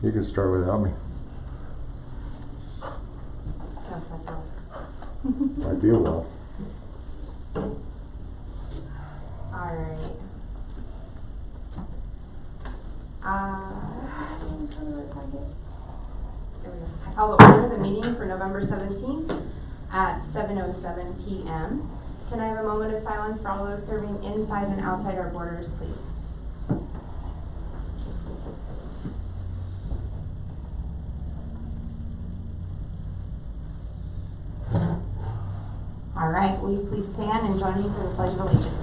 You can start without me. That's such a... I feel well. Alright. There we go. I call to order the meeting for November 17th at 7:07 p.m. Can I have a moment of silence for all those serving inside and outside our borders, please? All right, will you please stand and join me for the Pledge of Allegiance?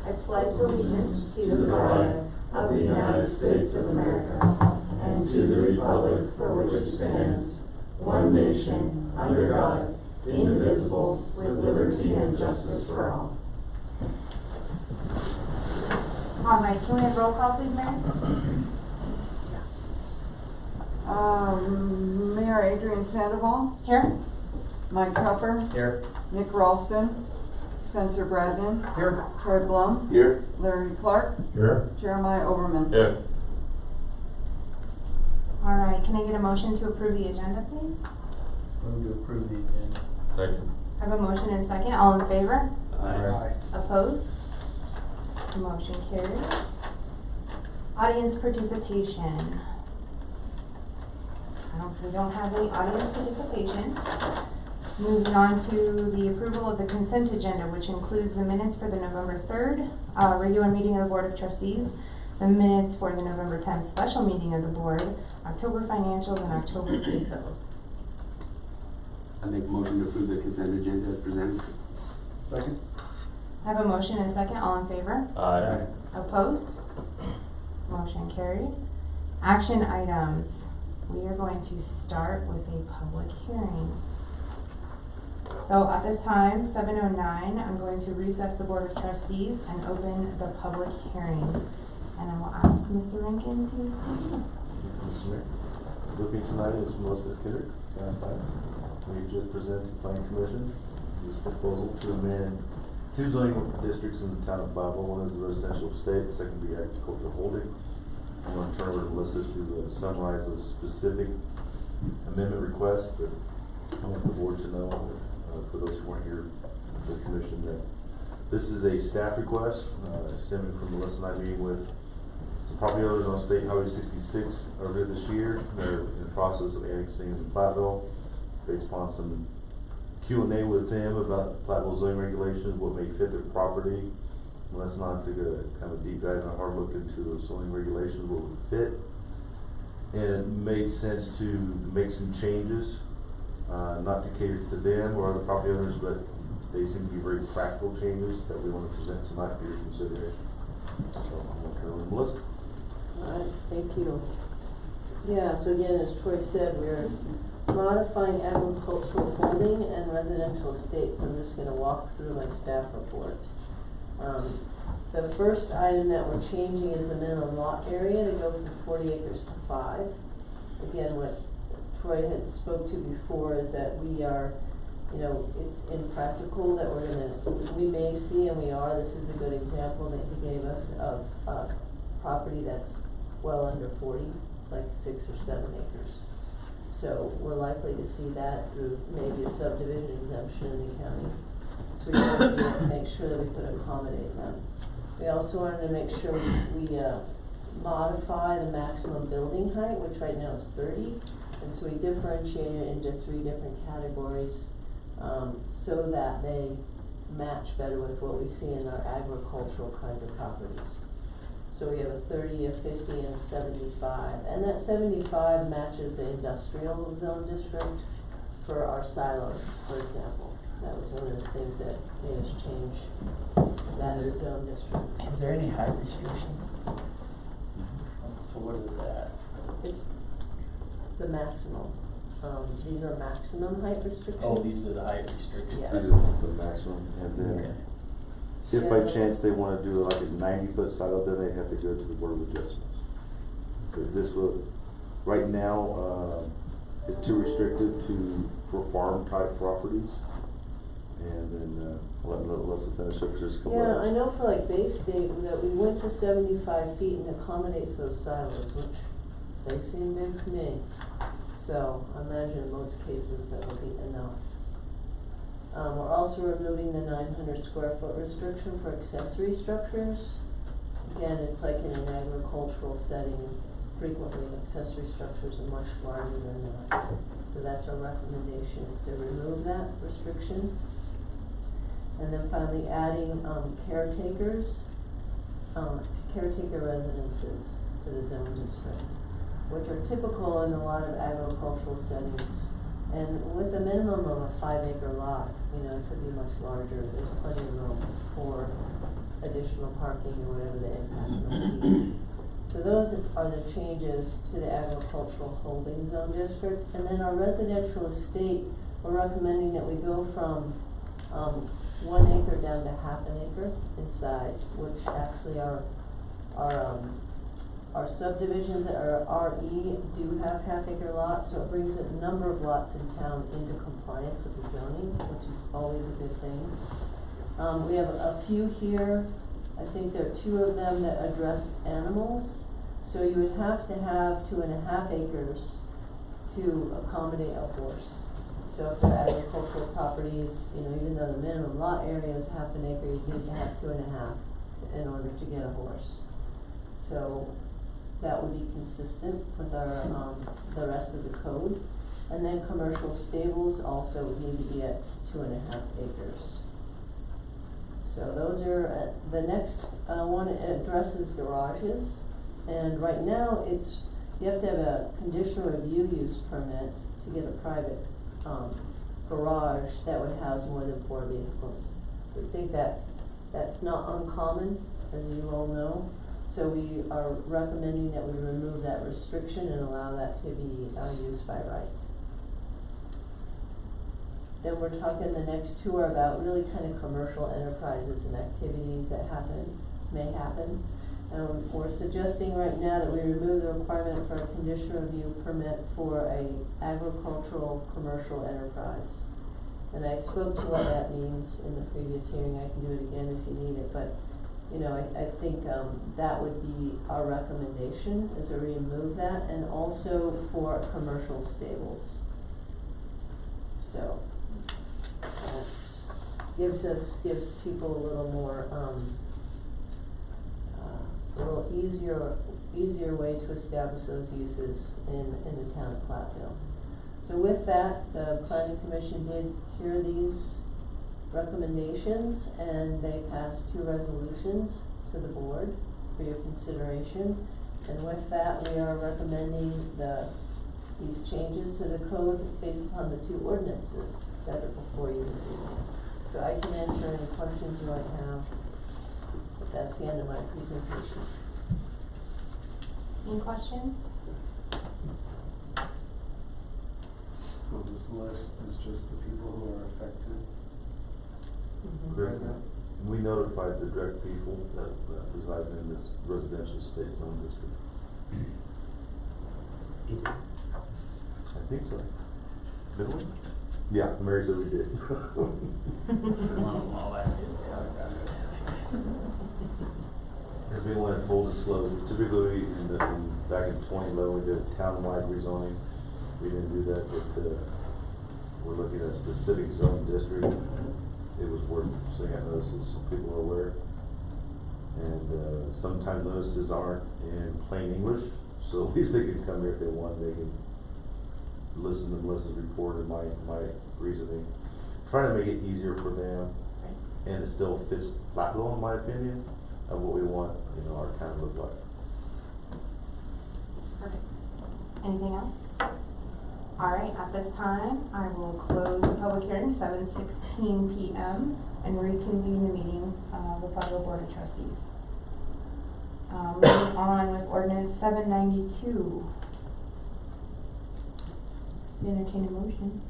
I pledge allegiance to the flag of the United States of America and to the republic for which it stands, one nation, under God, indivisible, with liberty and justice for all. All right, can we have roll call, please, Mary? Mayor Adrian Sandoval. Here. Mike Tupper. Here. Nick Ralston. Spencer Bradden. Here. Troy Blum. Here. Larry Clark. Here. Jeremiah Overman. Here. All right, can I get a motion to approve the agenda, please? Move to approve the agenda. Second. I have a motion and a second. All in favor? Aye. Opposed? Motion carried. Audience participation. We don't have any audience participation. Moving on to the approval of the consent agenda, which includes the minutes for the November 3rd regular meeting of the Board of Trustees, the minutes for the November 10th special meeting of the Board, October financials, and October pay bills. I make a motion to approve the consent agenda as presented. Second. I have a motion and a second. All in favor? Aye. Opposed? Motion carried. Action items. We are going to start with a public hearing. So at this time, 7:09, I'm going to recess the Board of Trustees and open the public hearing. And I will ask Mr. Rankin to... With me tonight is Melissa Kidder, Town of Platteville. We just presented to the Planning Commission this proposal to amend two zoning districts in the Town of Platteville. One is the residential estate, the second be agricultural holding. I'm going to turn over to Melissa to summarize a specific amendment request, but I want the board to know, for those who weren't here, the commission, that this is a staff request stemming from Melissa and I meeting with some property owners on State Highway 66 earlier this year. They're in the process of annexing in Platteville based upon some Q&A with them about Platteville zoning regulations, what may fit their property. Melissa and I took a kind of deep dive and a hard look into the zoning regulations, what would fit, and it made sense to make some changes, not to cater to them or other property owners, but they seem to be very practical changes that we want to present tonight for your consideration. So I'm going to turn over to Melissa. All right, thank you. Yeah, so again, as Troy said, we're modifying agricultural holding and residential estates. So I'm just going to walk through my staff report. The first item that we're changing is the minimum lot area to go from 40 acres to 5. Again, what Troy had spoke to before is that we are, it's impractical that we may see, and we are, this is a good example that he gave us of property that's well under 40. It's like 6 or 7 acres. So we're likely to see that through maybe a subdivision exemption in the county. So we wanted to make sure that we could accommodate them. We also wanted to make sure we modify the maximum building height, which right now is 30. And so we differentiate it into 3 different categories so that they match better with what we see in our agricultural kinds of properties. So we have a 30, a 50, and a 75. And that 75 matches the industrial zone district for our silos, for example. That was one of the things that made us change that zone district. Is there any height restrictions? So what is that? It's the maximum. These are maximum height restrictions. Oh, these are the height restrictions. Yeah. These are the maximum, and then if by Yeah. chance they want to do like a 90-foot silo, then they have to go to the Board of Adjustments. But this will, right now, it's too restrictive for farm type properties. And then, let Melissa finish up, just a couple Yeah, I others. know for like Bay State, that we went to 75 feet and accommodates those silos, which they seem big to me. So I imagine in most cases that will be enough. We're also removing the 900 square foot restriction for accessory structures. Again, it's like in an agricultural setting, frequently accessory structures are much larger than that. So that's our recommendation, is to remove that restriction. And then finally adding, caretakers, caretaker residences to the zone district, which are typical in a lot of agricultural settings. And with a minimum of a 5-acre lot, you know, it could be much larger, there's plenty of room for additional parking or whatever the impact may be. So those are the changes to the agricultural holding zone district. And then our residential estate, we're recommending that we go from 1 acre down to half an acre in size, which actually our subdivisions that are RE do have half-acre lots, so it brings a number of lots in town into compliance with the zoning, which is always a good thing. We have a few here. I think there are 2 of them that address animals. So you would have to have 2.5 acres to accommodate a horse. So if they're agricultural properties, you know, even though the minimum lot area is half an acre, you need to have 2.5 in order to get a horse. So that would be consistent with our, the rest of the code. And then commercial stables also would need to be at 2.5 acres. So those are, the next one addresses garages. And right now, you have to have a conditional review use permit to get a private garage that would house more than 4 vehicles. We think that that's not uncommon, as you all know. So we are recommending that we remove that restriction and allow that to be used by right. Then we're talking, the next 2 are about really kind of commercial enterprises and activities that may happen. We're suggesting right now that we remove the requirement for a conditional review permit for a agricultural commercial enterprise. And I spoke to what that means in the previous hearing. I can do it again if you need it, but you know, I think that would be our recommendation, is to remove that, and also for commercial stables. So that gives people a little more a little easier way to establish those uses in the town of Platteville. So with that, the planning commission did hear these recommendations, and they passed 2 resolutions to the board for your consideration. And with that, we are recommending these changes to the code based upon the 2 ordinances that are before you this evening. So I can answer any questions you might have. That's the end of my presentation. Any questions? So this list is just the people who are affected? Correct. We notified the direct people that reside in this residential state zone district. I think so. Did we? Yeah, Mary said we did. Because we wanted full disclosure. Typically, back in 2011, we did a town-wide rezoning. We didn't do that, but we're looking at a specific zone district. It was worth sending out notices so people are aware. And sometimes notices aren't in plain English, so at least they can come here if they want. They can listen to Melissa's report and my reasoning. Trying to make it easier for them, and it still fits Platteville, in my opinion, of what we want, you know, our town to look like. Perfect. Anything else? All right, at this time, I will close the public hearing, 7:16 p.m., and reconvene the meeting of the Platteville Board of Trustees. Moving on with Ordinance 792. Entertain a motion.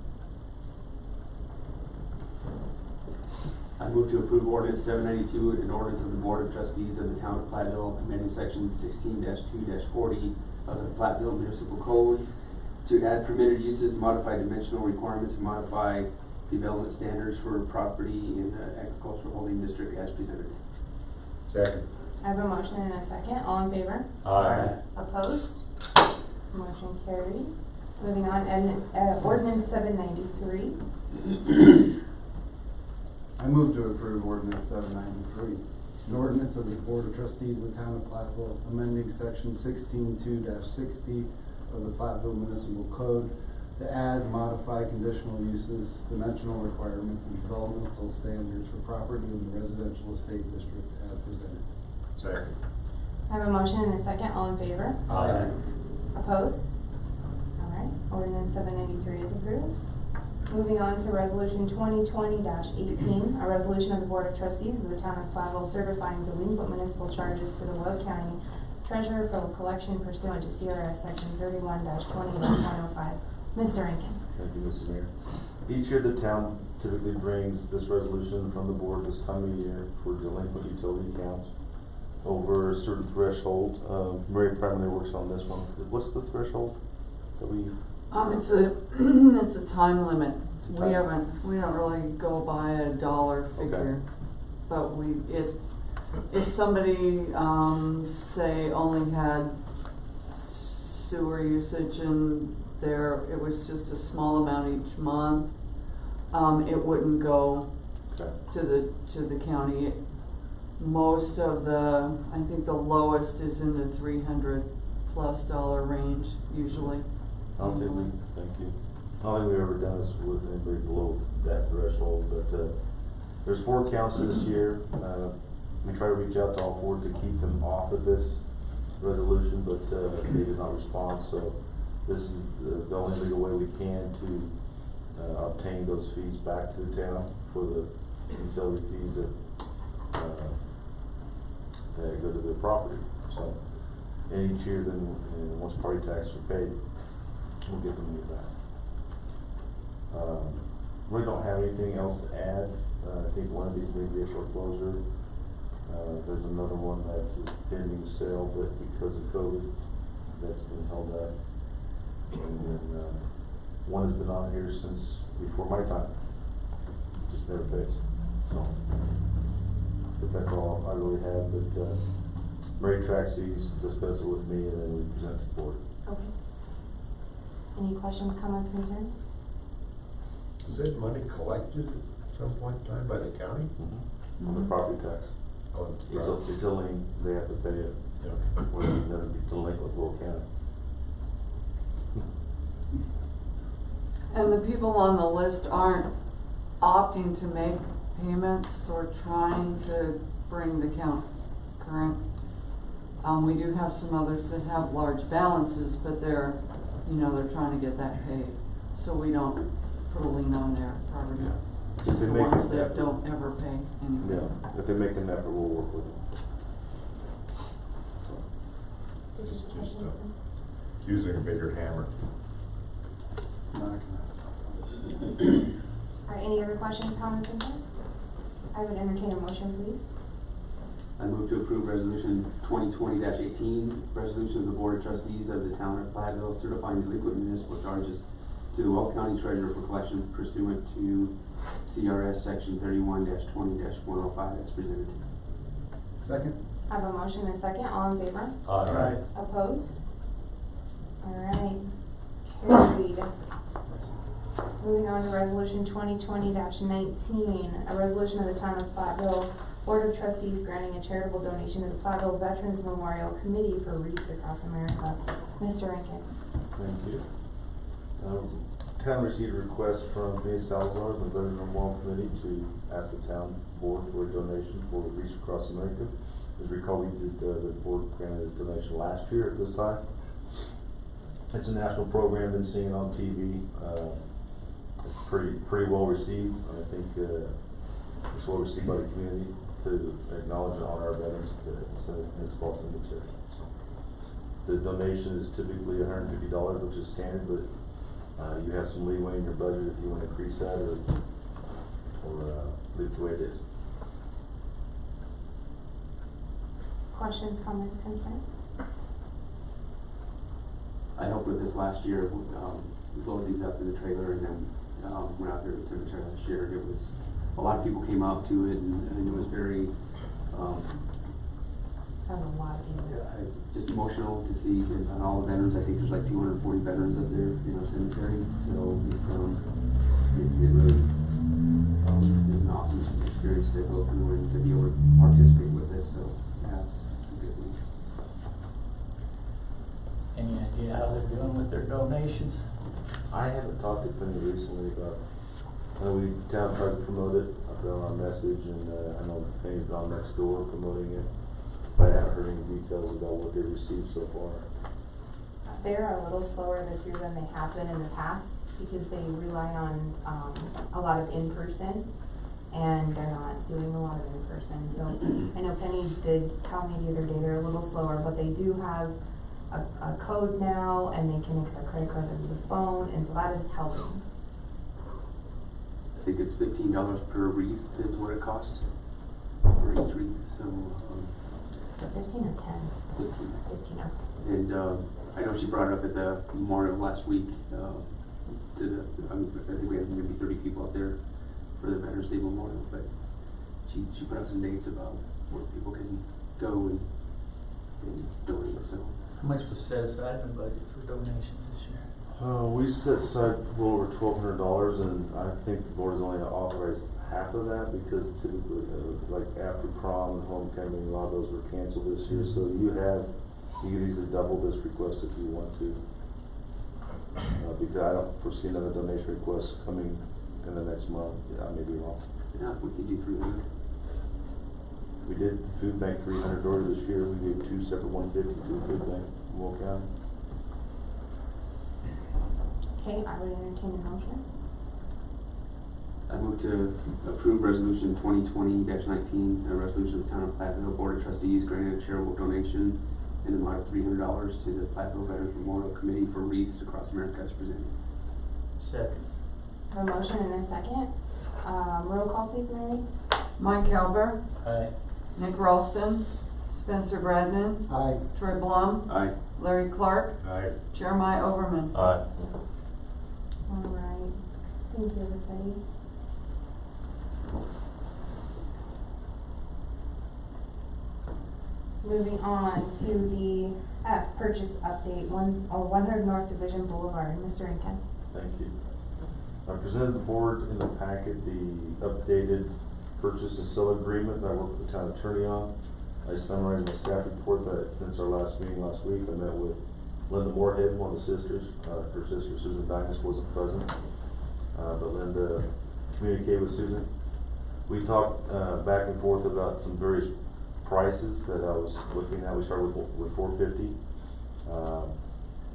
I move to approve ordinance 792, an ordinance of the Board of Trustees of the Town of Platteville, amending section 16-2-40 of the Platteville Municipal Code to add permitted uses, modify dimensional requirements, and modify development standards for property in the agricultural holding district as presented. Second. I have a motion and a second. All in favor? Aye. Opposed? Motion carried. Moving on, ordinance 793. I move to approve ordinance 793. An ordinance of the Board of Trustees of the Town of Platteville, amending section 16.2-60 of the Platteville Municipal Code to add, modify conditional uses, dimensional requirements, and developmental standards for property in the residential estate district as presented. Second. I have a motion and a second. All in favor? Aye. Opposed? Alright, ordinance 793 is approved. Moving on to resolution 2020-18, a resolution of the Board of Trustees of the Town of Platteville certifying delinquent municipal charges to the Will County Treasurer for collection pursuant to CRS section 31-20-105. Mr. Rankin. Thank you, Mrs. Mayor. Each year, the town typically brings this resolution from the board this time of year for delinquent utility accounts over a certain threshold. Mary primarily works on this one. What's the threshold that we? It's a, it's a time limit. It's a time- We don't really go by a dollar figure. But if somebody, say only had sewer usage and it was just a small amount each month, it wouldn't go Okay. to the county. Most of I think the lowest is in the $300+ range usually. I don't think thank you. I don't think we've ever done this with anybody below that threshold, but, there's 4 counts this year. We try to reach out to all 4 to keep them off of this resolution, but, they did not respond, so this is the only legal way we can to, obtain those fees back to the town for the utility fees that go to the property. So, and each year then, once property taxes are paid, we'll get them back. We don't have anything else to add. I think one of these may be a foreclosure. There's another one that is pending sale, but because of COVID, that's been held up. And then, one has been on here since before my time. Just never pays. So, but that's all I really have, but, Mary tracks these, discuss it with me, and then we present the board. Okay. Any questions, comments, concerns? Is that money collected at some point in time by the county? On the property tax. Oh, It's a lien, they have to pay it, yeah. or they'll never be delinquent with Will County. And the people on the list aren't opting to make payments or trying to bring the count current. We do have some others that have large balances, but they're trying to get that paid. So we don't put a lien on their property. Just They the make ones an that effort. don't ever pay anything. Yeah, if they make an effort, we'll work with them. It's just, using a bigger hammer. Not gonna ask about that. Alright, any other questions, comments, concerns? I would entertain a motion, please. I move to approve resolution 2020-18, resolution of the Board of Trustees of the Town of Platteville certifying delinquent municipal charges to the Will County Treasurer for collection pursuant to CRS section 31-20-105 as presented. Second? I have a motion and a second. All in favor? Aye. Opposed? Alright. Carried. Moving on to resolution 2020-19, a resolution of the Town of Platteville Board of Trustees granting a charitable donation to the Platteville Veterans Memorial Committee for Wreaths Across America. Mr. Rankin. Thank you. Town received a request from Ms. Salazar, the Veterans Memorial Committee, to ask the town board for a donation for Wreaths Across America. As you recall, we did, the board granted a donation last year at this time. It's a national program, been seen on TV. It's pretty well received. I think, it's well received by the community to acknowledge and honor our veterans in the small cemetery. So, the donation is typically $150, which is standard, but you have some leeway in your budget if you want to increase that or leave it the way it is. Questions, comments, concerns? I helped with this last year, we loaded these up in the trailer and then went out there to the cemetery last year, and it was, a lot of people came out to it, and it was very, That was a lot of people. just emotional to see all the veterans. I think there's like 240 veterans up there in our cemetery, so it's, it really, is an awesome experience to go through and to be able to participate with this, so, yeah, it's a good thing. Any idea how they're doing with their donations? I haven't talked to Penny recently about, we town tried to promote it, I've got our message, and, I know Penny's gone next door promoting it, but I haven't heard any details about what they've received so far. They're a little slower this year than they have been in the past because they rely on a lot of in-person, and they're not doing a lot of in-person. So I know Penny did tell me the other day they're a little slower, but they do have a code now, and they can accept credit cards over the phone, and so that is helping. I think it's $15 per wreath is what it costs for each wreath, so, Is it 15 or 10? 15. 15, okay. And, I know she brought it up at the memorial last week, I think we had maybe 30 people up there for the Veterans Day Memorial, but she put out some dates about where people can go and donate, so. How much was set aside in the budget for donations this year? We set aside well over $1,200, and I think the board's only authorized half of that because typically, like after prom and homecoming, a lot of those were canceled this year. So you can easily double this request if you want to. Because I don't foresee another donation request coming in the next month. Yeah, I may be wrong. Yeah, we could do 300. We did the food bank 300 door this year. We gave 2 separate 150 to the food bank in Will County. Okay, I would entertain a motion. I move to approve resolution 2020-19, a resolution of the Town of Platteville Board of Trustees granting a charitable donation in the amount of $300 to the Platteville Veterans Memorial Committee for wreaths across America as presented. Second. I have a motion and a second. Roll call, please, Mary. Mike Halber, Aye. Nick Ralston, Spencer Bradnan, Aye. Troy Blum, Aye. Larry Clark, Aye. Jeremiah Overman. Aye. All right. Thank you, everybody. Moving on to the F, purchase update, 100 North Division Boulevard. Mr. Incan. Thank you. I presented the board in the packet the updated purchase and sale agreement that I worked with the town attorney on. I summarized my staff report that since our last meeting last week, I met with Linda Moorhead, one of the sisters. Her sister, Susan Dinas, wasn't present, but Linda communicated with Susan. We talked back and forth about some various prices that I was looking at. We started with $450.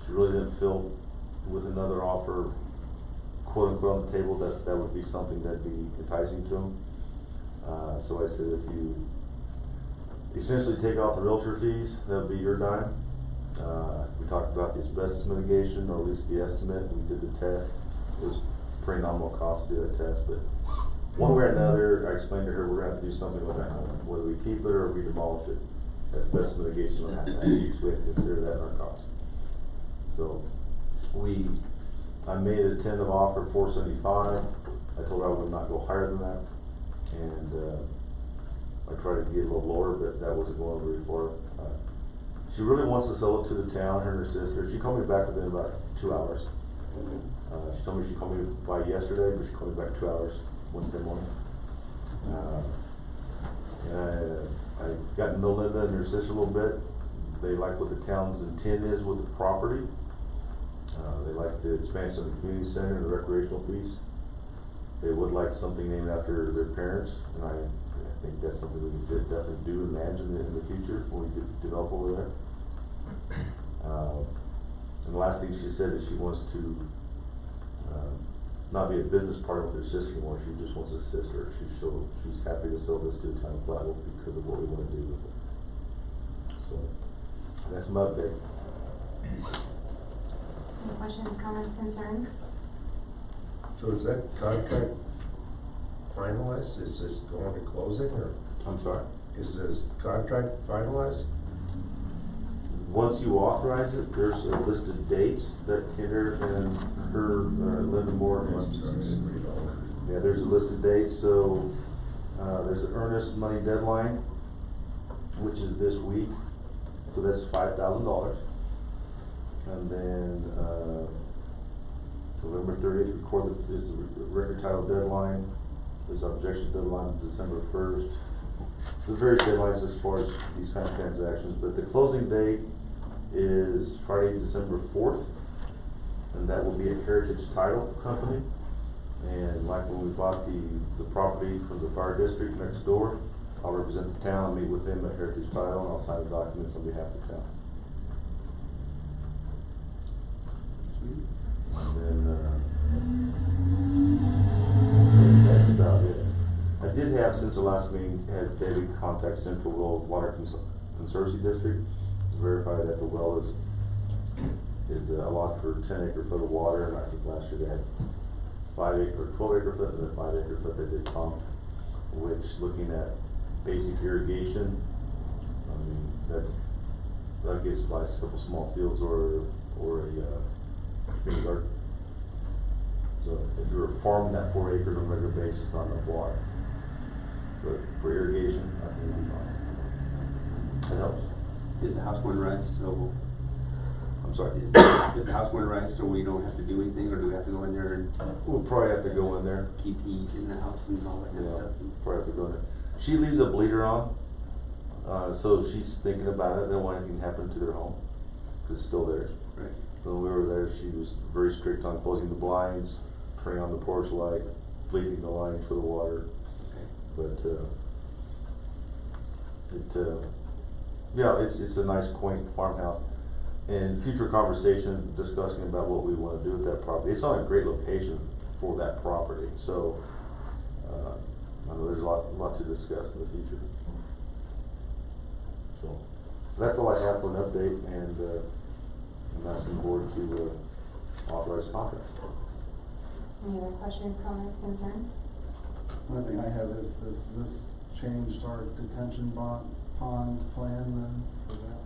She really didn't feel with another offer, quote unquote, on the table that would be something that'd be enticing to them. So I said, if you essentially take off the realtor fees, that'll be your dime. We talked about the asbestos mitigation, or at least the estimate. We did the test. It was pretty nominal cost to do that test, but one way or another, I explained to her we're going to have to do something with that home, whether we keep it or we demolish it. Asbestos mitigation will have to use. We have to consider that in our cost. So I made a tentative offer of $475. I told her I would not go higher than that, and I tried to get a little lower, but that wasn't going very far. She really wants to sell it to the town, her and her sister. She called me back within about 2 hours. She told me she called me by yesterday, but she called me back 2 hours Wednesday morning. I got to know Linda and her sister a little bit. They like what the town's intent is with the property. They like the expansion of the community center and the recreational piece. They would like something named after their parents, and I think that's something we could definitely do, imagine in the future when we could develop over there. And the last thing she said is she wants to not be a business partner with her sister anymore. She just wants to assist her. She's happy to sell this to the Town of Platteville because of what we want to do with it. So that's my update. Any questions, comments, concerns? So is that contract finalized? Is this going to closing, or I'm sorry? is this contract finalized? once you authorize it, there's a list of dates that Kendra and her, Linda Moore. I'm sorry, I didn't read all that. Yeah, there's a list of dates, so, there's an earnest money deadline, which is this week, so that's $5,000. And then, November 30th, is the record title deadline, there's objection deadline December 1st. So various deadlines as far as these kind of transactions, but the closing date is Friday, December 4th, and that will be at Heritage Title Company. And like when we bought the property from the fire district next door, I'll represent the town, meet with them at Heritage Title, and I'll sign the documents on behalf of the town. And then, that's about it. I did have, since the last meeting, had David contact Central Rural Water Conservancy District to verify that the well is allotted for 10 acre foot of water, and I think last year they had 5 acre, 12 acre foot, and then 5 acre foot they did pump, which looking at basic irrigation, I mean, that gets by a couple small fields or a community garden. So if you were farming that 4 acres on a regular basis, not enough water. But for irrigation, I think it'd be fine. It helps. Is the house going right, so, I'm sorry. is the house going right, so we don't have to do anything, or do we have to go in there and We'll probably have to go in there. keep heat in the house and all that kind of Yeah, stuff? probably have to go in there. She leaves a bleeder on, so she's thinking about it. They don't want anything to happen to their home, because it's still theirs. Right. So when we were there, she was very strict on closing the blinds, turning on the porch light, bleeding the lines for the water. But, yeah, it's a nice quaint farmhouse. And future conversation discussing about what we wanna do with that property. It's on a great location for that property, so, I know there's a lot to discuss in the future. So, that's all I have for an update, and, I'm asking the board to, authorize contract. Any other questions, comments, concerns? One thing I have is, this changed our detention pond plan then for that?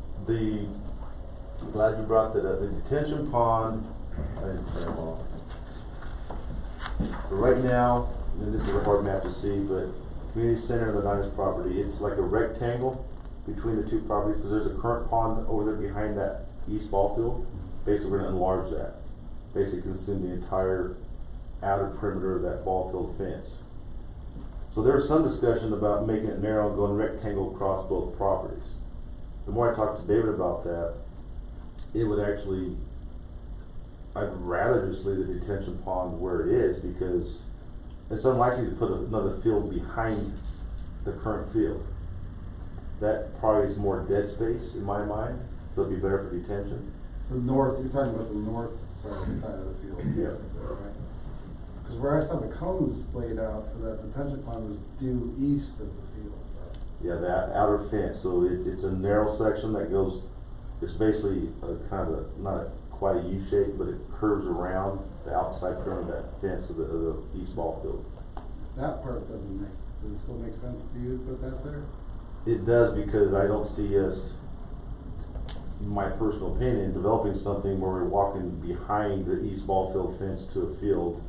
I'm glad you brought that up. The detention pond, I didn't turn it off. But right now, and this is a hard map to see, but community center of the Niners property, it's like a rectangle between the two properties, because there's a current pond over there behind that east ball field. Basically, we're gonna enlarge that. Basically consume the entire outer perimeter of that ball field fence. So there was some discussion about making it narrow and going rectangle across both properties. The more I talked to David about that, it would actually, I'd rather just leave the detention pond where it is, because it's unlikely to put another field behind the current field. That probably is more dead space in my mind, so it'd be better for detention. So north, you're talking about the north side of the field, Yeah. basically, right? Because where I saw the cones laid out for that detention pond was due east of the field. Yeah, that outer fence, so it's a narrow section that goes, it's basically a kind of a, not quite a U shape, but it curves around the outside perimeter of that fence of the east ball field. That part does it still make sense to you to put that there? It does, because I don't see us, in my personal opinion, developing something where we're walking behind the east ball field fence to a field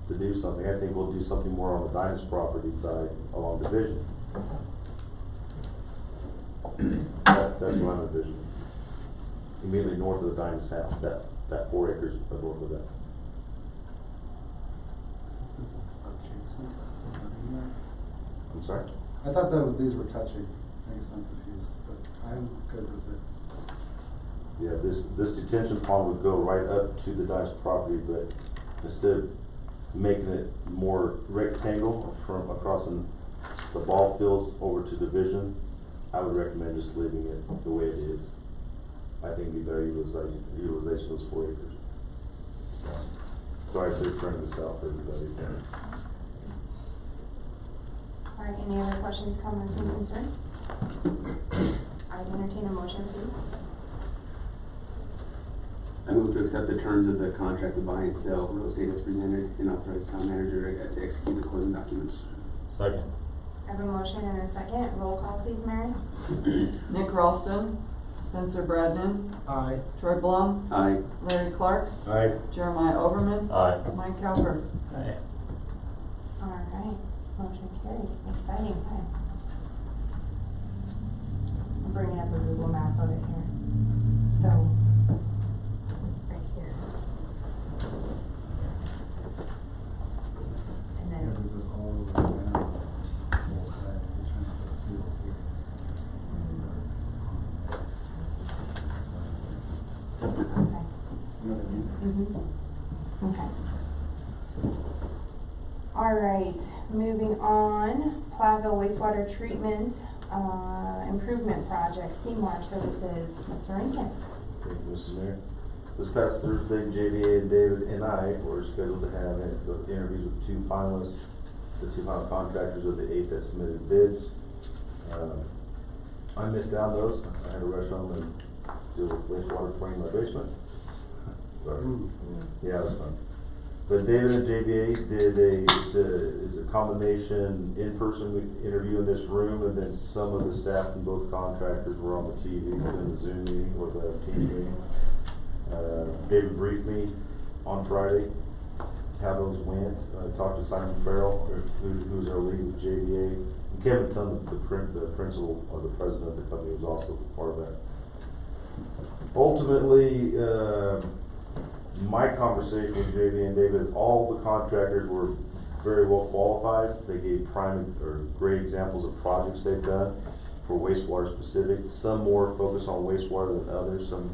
to do something. I think we'll do something more on the Dynas property side along Division. That's what I'm envisioning. Immediately north of the Dynas house, that 4 acres north of that. Is it adjacent? Isn't it? I'm sorry? I thought that these were touching. I guess I'm confused, but I'm good with it. Yeah, this detention pond would go right up to the Dynas property, but instead of making it more rectangle from across the ball fields over to Division, I would recommend just leaving it the way it is. I think it'd be better utilization of those 4 acres. Sorry for turning this out for everybody. All right, any other questions, comments, and concerns? I'd entertain a motion, please. I move to accept the terms of the contract to buy and sell real estate as presented and authorize town manager to execute the closing documents. Second. I have a motion and a second. Roll call, please, Mary. Nick Ralston, Spencer Bradnan, Aye. Troy Blum, Aye. Larry Clark, Aye. Jeremiah Overman, Aye. Mike Cowper. Aye. Alright, motion carried, exciting time. I'm bringing up a Google map of it here. So, right here. And Yeah, then, it was all over the map. Both sides, just trying to put a field here. okay. You know what I mean? Okay. Alright, moving on, Platteville wastewater treatment, improvement project, Seymour Services, Mr. Rankin. Thank you, Mr. Mayor. This past Thursday, JVA and David and I were scheduled to have the interviews with two finalists, the two final contractors of the 8 that submitted bids. I missed out on those. I had to rush home and do wastewater cleaning in my basement. Sorry. Yeah, it was fun. But David and JVA did it's a combination in-person interview in this room, and then some of the staff from both contractors were on the TV in the Zoom meeting or the team meeting. David briefed me on Friday how those went. Talked to Simon Farrell, who's our lead with JVA. And Kevin Tunn, the principal or the president of the company, was also part of that. Ultimately, my conversation with JV and David, all the contractors were very well qualified. They gave prime or great examples of projects they've done for wastewater specific. Some more focused on wastewater than others. Some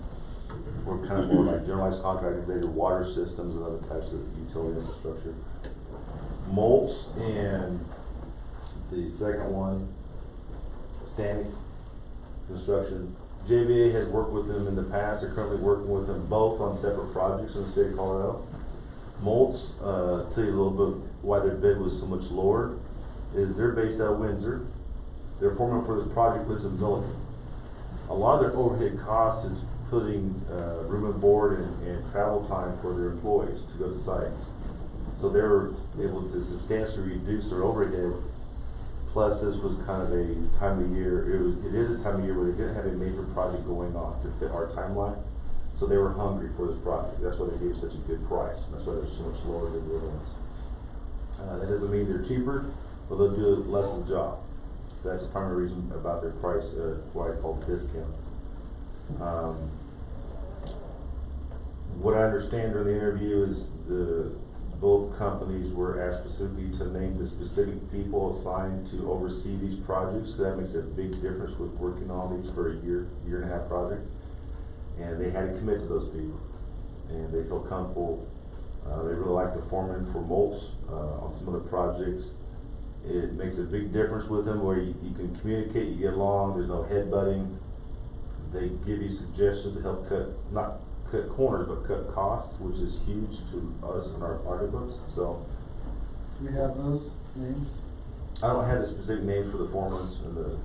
were kind of more like generalized contractors. They did water systems and other types of utility infrastructure. Moltz and the second one, Standing Construction. JVA has worked with them in the past. They're currently working with them both on separate projects in the state of Colorado. Moltz, tell you a little bit why their bid was so much lower, is they're based out of Windsor. Their foreman for this project lives in Milliken. A lot of their overhead cost is putting room and board and travel time for their employees to go to sites. So they were able to substantially reduce their overhead. Plus, this was kind of a time of year, it is a time of year where they didn't have a major project going on to fit our timeline. So they were hungry for this project. That's why they gave such a good price. That's why they're so much lower than the other ones. That doesn't mean they're cheaper, but they'll do less of the job. That's the primary reason about their price, what I call discount. What I understand during the interview is both companies were asked specifically to name the specific people assigned to oversee these projects. So that makes a big difference with working on these for a year and a half project. And they had to commit to those people. And they felt comfortable. They really like the foreman for Moltz on some of the projects. It makes a big difference with them where you can communicate, you get along, there's no headbutting. They give you suggestions to help not cut corners, but cut costs, which is huge to us in our pocketbooks. So, Do we have those names? I don't have the specific names for the foremen and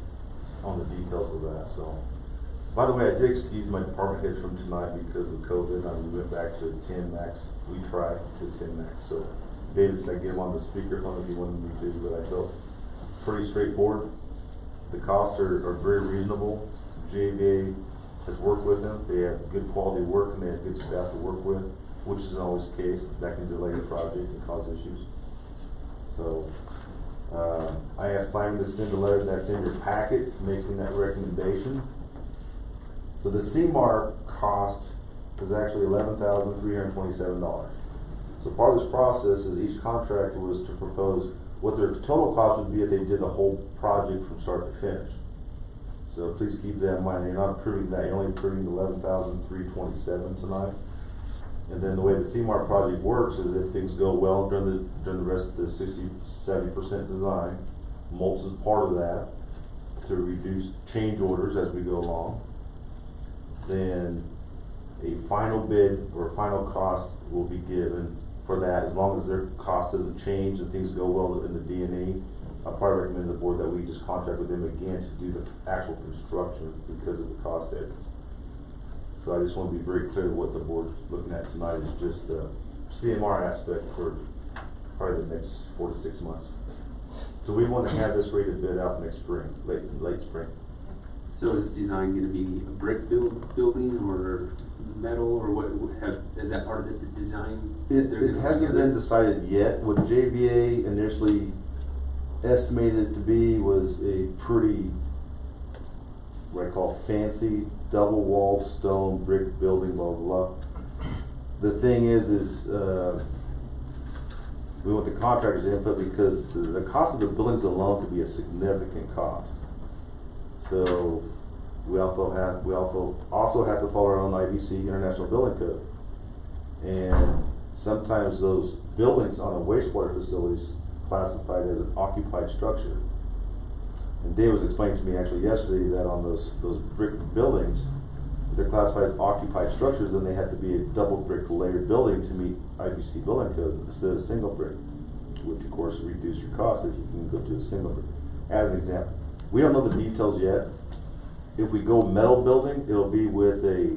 on the details of that. So, by the way, I did excuse my department heads from tonight because of COVID. We went back to 10 max. We tried to 10 max. So, David said I'd get him on the speakerphone if he wanted me to, but I felt pretty straightforward. The costs are very reasonable. JVA has worked with them. They have good quality work and they have good staff to work with, which isn't always the case. That can delay a project and cause issues. So I asked Simon to send a letter that's in your packet making that recommendation. So the CMAR cost is actually $11,327. So part of this process is each contractor was to propose what their total cost would be if they did the whole project from start to finish. So please keep that in mind. You're not approving that. You're only approving $11,327 tonight. And then the way the CMAR project works is if things go well during the rest of the 60-70% design, Moltz is part of that to reduce change orders as we go along. Then a final bid or final cost will be given for that as long as their cost doesn't change and things go well in the D&E. I'll probably recommend to the board that we just contract with them again to do the actual construction because of the cost savings. So I just want to be very clear what the board's looking at tonight is just the CMR aspect for probably the next 4 to 6 months. So we want to have this ready to bid out next spring, late spring. So is design gonna be a brick building or metal, or what, is that part of the design? that they're It gonna hasn't put together? been decided yet. What JVA initially estimated it to be was a pretty, what I call fancy, double-walled stone brick building, blah, blah, blah. The thing is, we want the contractor's input because the cost of the buildings alone could be a significant cost. So, we also have to follow our own IBC, International Building Code. And sometimes those buildings on the wastewater facilities classified as an occupied structure. And Dave was explaining to me actually yesterday that on those brick buildings, if they're classified as occupied structures, then they have to be a double brick layered building to meet IBC building code instead of single brick, which of course reduce your cost if you can go to a single brick. As an example, we don't know the details yet. If we go metal building, it'll be with a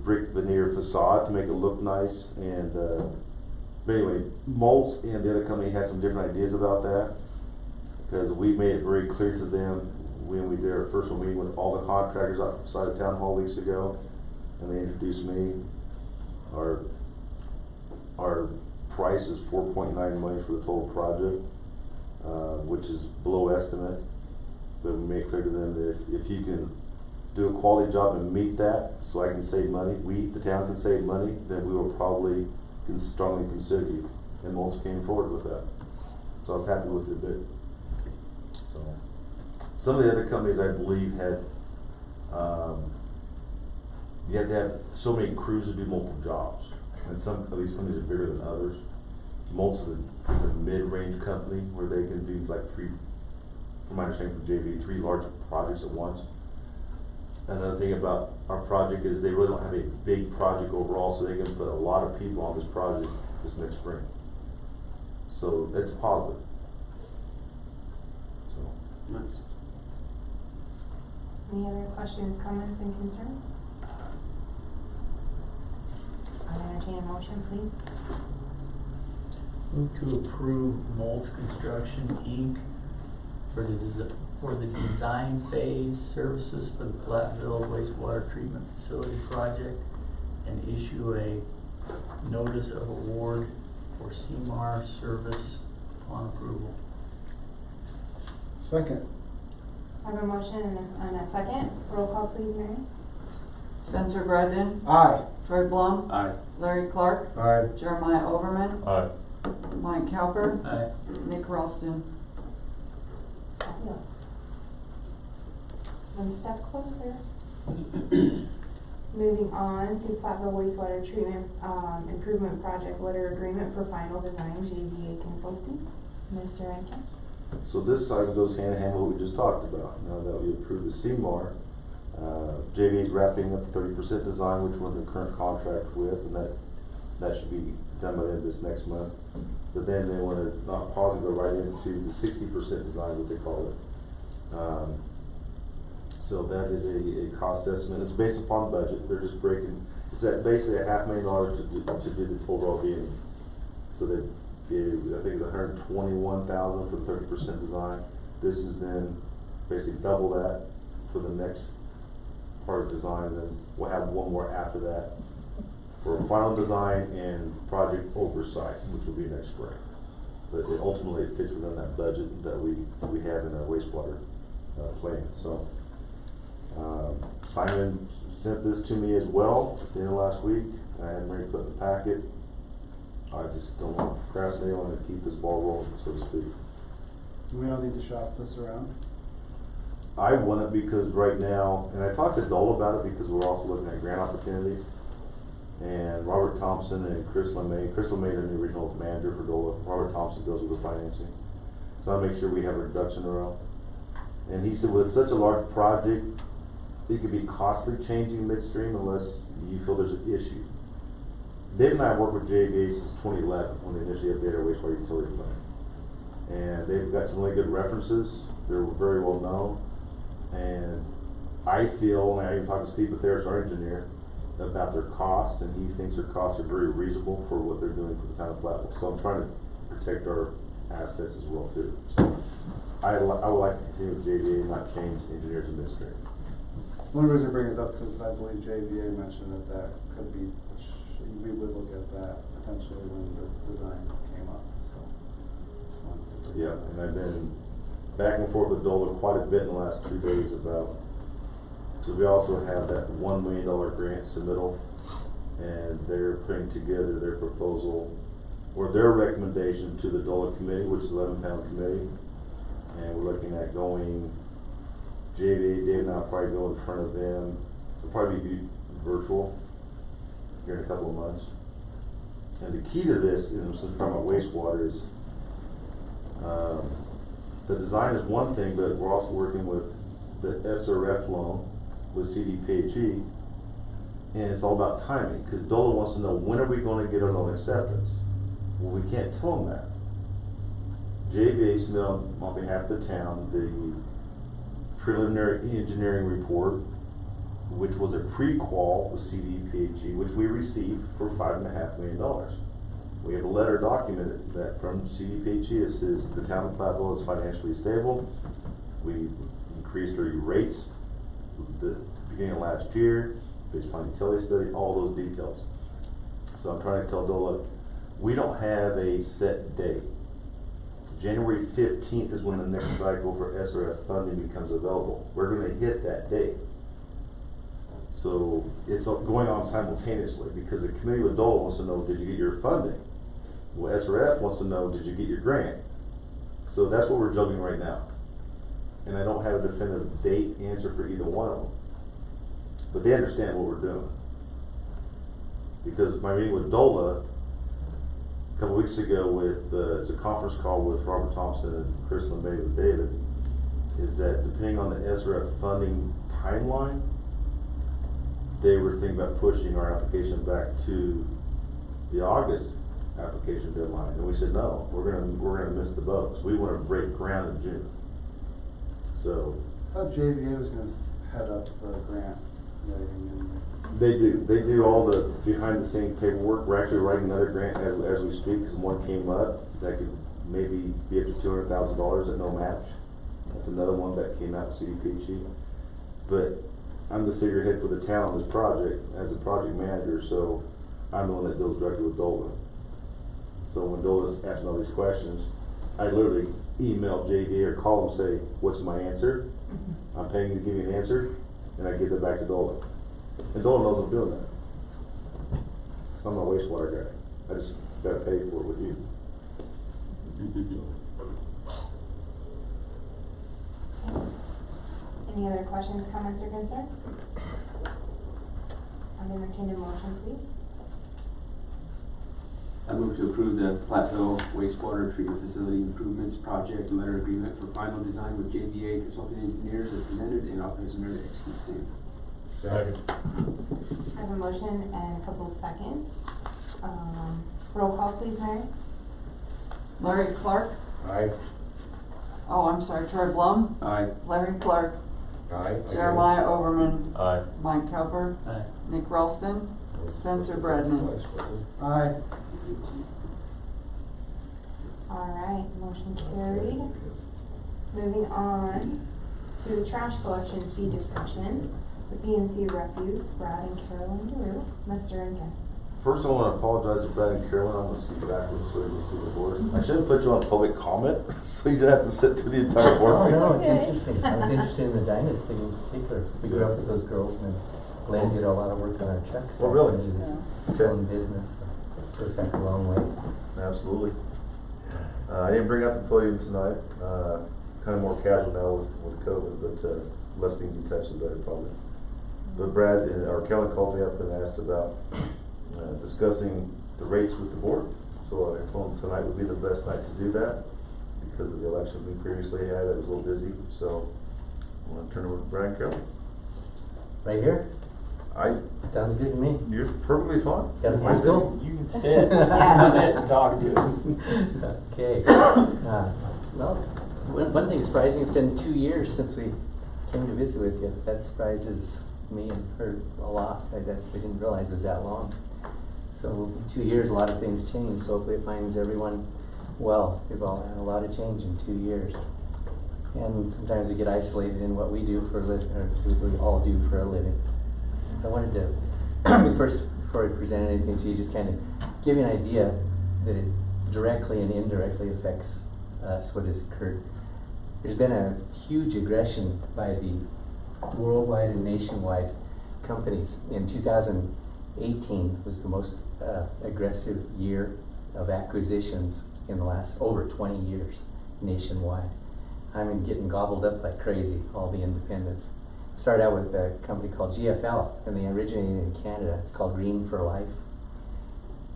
brick veneer facade to make it look nice. And but anyway, Maltz and the other company had some different ideas about that, because we made it very clear to them when we did our first meeting with all the contractors outside of town hall weeks ago, and they introduced me. Our price is $4.9 million for the total project, which is below estimate. But we made clear to them that if you can do a quality job and meet that, so I can save money, the town can save money, then we will probably strongly consider you. And Maltz came forward with that. So I was happy with the bid. So some of the other companies I believe had, you had to have so many crews to do multiple jobs. And some of these companies are bigger than others. Maltz is a mid-range company where they can do like from my understanding from JV, 3 large projects at once. Another thing about our project is they really don't have a big project overall, so they can put a lot of people on this project this next spring. So it's positive. So. Nice. Any other questions, comments, and concerns? I'll entertain a motion, please. Move to approve Mold Construction, Inc. for the design phase services for the Platteville wastewater treatment facility project and issue a notice of award for CMAR service upon approval. Second. I have a motion and a second. Roll call, please, Mary. Spencer Bredden, Aye. Troy Blum, Aye. Larry Clark, Aye. Jeremiah Overman, Aye. Mike Cowper, Aye. Nick Ralston. Fabulous. One step closer. Moving on to Platteville wastewater treatment improvement project letter agreement for final design, JVA Consulting. Mr. Rankin. So this side goes hand in hand with what we just talked about. Now that we approved the CMAR, JV is wrapping up 30% design, which we're in the current contract with, and that should be done by the end of this next month. But then they want to not pause and go right into the 60% design, what they call it. So that is a cost estimate. It's based upon budget. They're just breaking. It's at basically $500,000 to do the overall beginning. So they gave, I think it's $121,000 for the 30% design. This is then basically double that for the next part of design. Then we'll have one more after that for final design and project oversight, which will be next spring. But it ultimately fits within that budget that we have in our wastewater plan. So Simon sent this to me as well at the end of last week. I had Mary put in the packet. I just don't want to procrastinate. I want to keep this ball rolling, so to speak. We don't need to shop this around. I want it because right now, and I talked to Dole about it because we're also looking at grant opportunities. And Robert Thompson and Chris LeMay is the original manager for Dole. Robert Thompson deals with the financing. So I make sure we have our ducks in a row. And he said with such a large project, it could be costly changing midstream unless you feel there's an issue. Dave and I have worked with JVA since 2011 when they initially updated our wastewater utility plan. And they've got some really good references. They're very well known. And I feel, and I even talked to Steve Bethers, our engineer, about their cost, and he thinks their costs are very reasonable for what they're doing for the town of Platteville. So I'm trying to protect our assets as well too. So I would like to continue with JVA and not change engineers administrator. One reason I bring it up, because I believe JVA mentioned that could be, we would look at that potentially when the design came up, so. Yeah, and I've been back and forth with Dola quite a bit in the last 2 days about, so we also have that $1 million grant submittal, and they're putting together their proposal, or their recommendation to the Dola committee, which is 11-pound committee, and we're looking at going, JVA, Dave and I'll probably go in front of them, it'll probably be virtual here in a couple of months. And the key to this, and since we're talking about wastewater, is the design is one thing, but we're also working with the SRF loan with CDPHE, and it's all about timing, because DOLA wants to know, when are we going to get our loan acceptance? Well, we can't tell them that. JVA submitted on behalf of the town the preliminary engineering report, which was a pre-qual with CDPHE, which we received for $5.5 million. We have a letter documented that from CDPHE. It says the town of Platteville is financially stable. We increased our rates at the beginning of last year, based upon utility study, all those details. So I'm trying to tell DOLA, we don't have a set date. January 15th is when the next cycle for SRF funding becomes available. We're going to hit that date. So it's going on simultaneously, because the committee with DOLA wants to know, did you get your funding? Well, SRF wants to know, did you get your grant? So that's what we're juggling right now. And I don't have a definitive date answer for either one of them. But they understand what we're doing. Because my meeting with DOLA a couple weeks ago with, it's a conference call with Robert Thompson and Chris LeMay with David, is that depending on the SRF funding timeline, they were thinking about pushing our application back to the August application deadline, and we said no, we're gonna miss the boat, because we want to break ground in June. So I thought JVA was gonna head up the grant writing and. they do all the behind the scenes paperwork. We're actually writing another grant as we speak, because one came up that could maybe be up to $200,000 at no match. That's another one that came out CDPHE. But I'm the figurehead for the town on this project as a project manager, so I'm the one that deals directly with DOLA. So when DOLA's asking all these questions, I literally email JV or call them, say, what's my answer? I'm paying you to give me an answer, and I give it back to DOLA. And DOLA knows I'm doing that. So I'm a wastewater guy. I just gotta pay for it with you. Any other questions, comments, or concerns? I'll entertain a motion, please. I move to approve the Platteville wastewater treatment facility improvements project letter agreement for final design with JVA Consulting Engineers as presented, and authorize the mayor to execute same. Second. I have a motion and a couple seconds. Roll call, please, Mary. Larry Clark? Aye. Oh, I'm sorry, Troy Blum? Aye. Larry Clark? Aye. Jeremiah Overman? Aye. Mike Cooper? Aye. Nick Ralston? Spencer Brednan? Aye. All right, motion carried. Moving on to the trash collection fee discussion. The B&C Refuse, Brad and Carolyn DeRue. Mr. Incan. First, I want to apologize to Brad and Carolyn. I'm going to speak backwards so you can see the board. I should have put you on public comment, so you didn't have to sit through the entire board. Oh, no, it's Okay. interesting. I was interested in the Dynas thing in particular. We grew up with those girls, and Glenn did a lot of work on our trucks. Oh, really? When he was Yeah. still in business. So it goes back a long way. Absolutely. I didn't bring out the podium tonight. Kind of more casual now with COVID, but less things you touch, the better probably. But Brad or Kelly called me up and asked about discussing the rates with the board. So I told him tonight would be the best night to do that because of the elections we previously had. I was a little busy, so I want to turn it over to Brad and Kelly. Right here? Sounds good to me. You're perfectly fine. Got a pistol? You can sit, sit and talk to us. Okay. Well, one thing surprising, it's been 2 years since we came to visit with you. That surprises me and her a lot. I didn't realize it was that long. So 2 years, a lot of things changed. So hopefully it finds everyone well. We've all had a lot of change in 2 years. And sometimes we get isolated in what we do for a living, or we all do for a living. I wanted to, first, before I present anything to you, just kind of give you an idea that it directly and indirectly affects us, what has occurred. There's been a huge aggression by the worldwide and nationwide companies. In 2018 was the most aggressive year of acquisitions in the last over 20 years nationwide. I mean, getting gobbled up like crazy, all the independents. Started out with a company called GFL, and they originated in Canada. It's called Green for Life.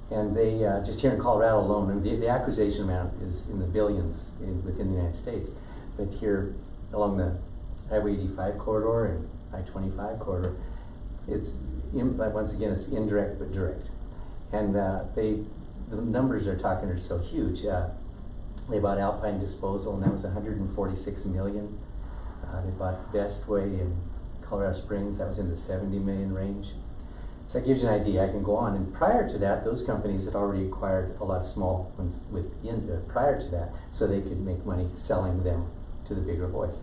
And they, just here in Colorado alone, and the acquisition amount is in the billions within the United States. But here along the Highway 85 corridor and I-25 corridor, it's, once again, it's indirect but direct. And the numbers they're talking are so huge. They bought Alpine Disposal, and that was $146 million. They bought Bestway in Colorado Springs, that was in the 70 million range. So that gives you an idea. I can go on. And prior to that, those companies had already acquired a lot of small ones prior to that, so they could make money selling them to the bigger boys.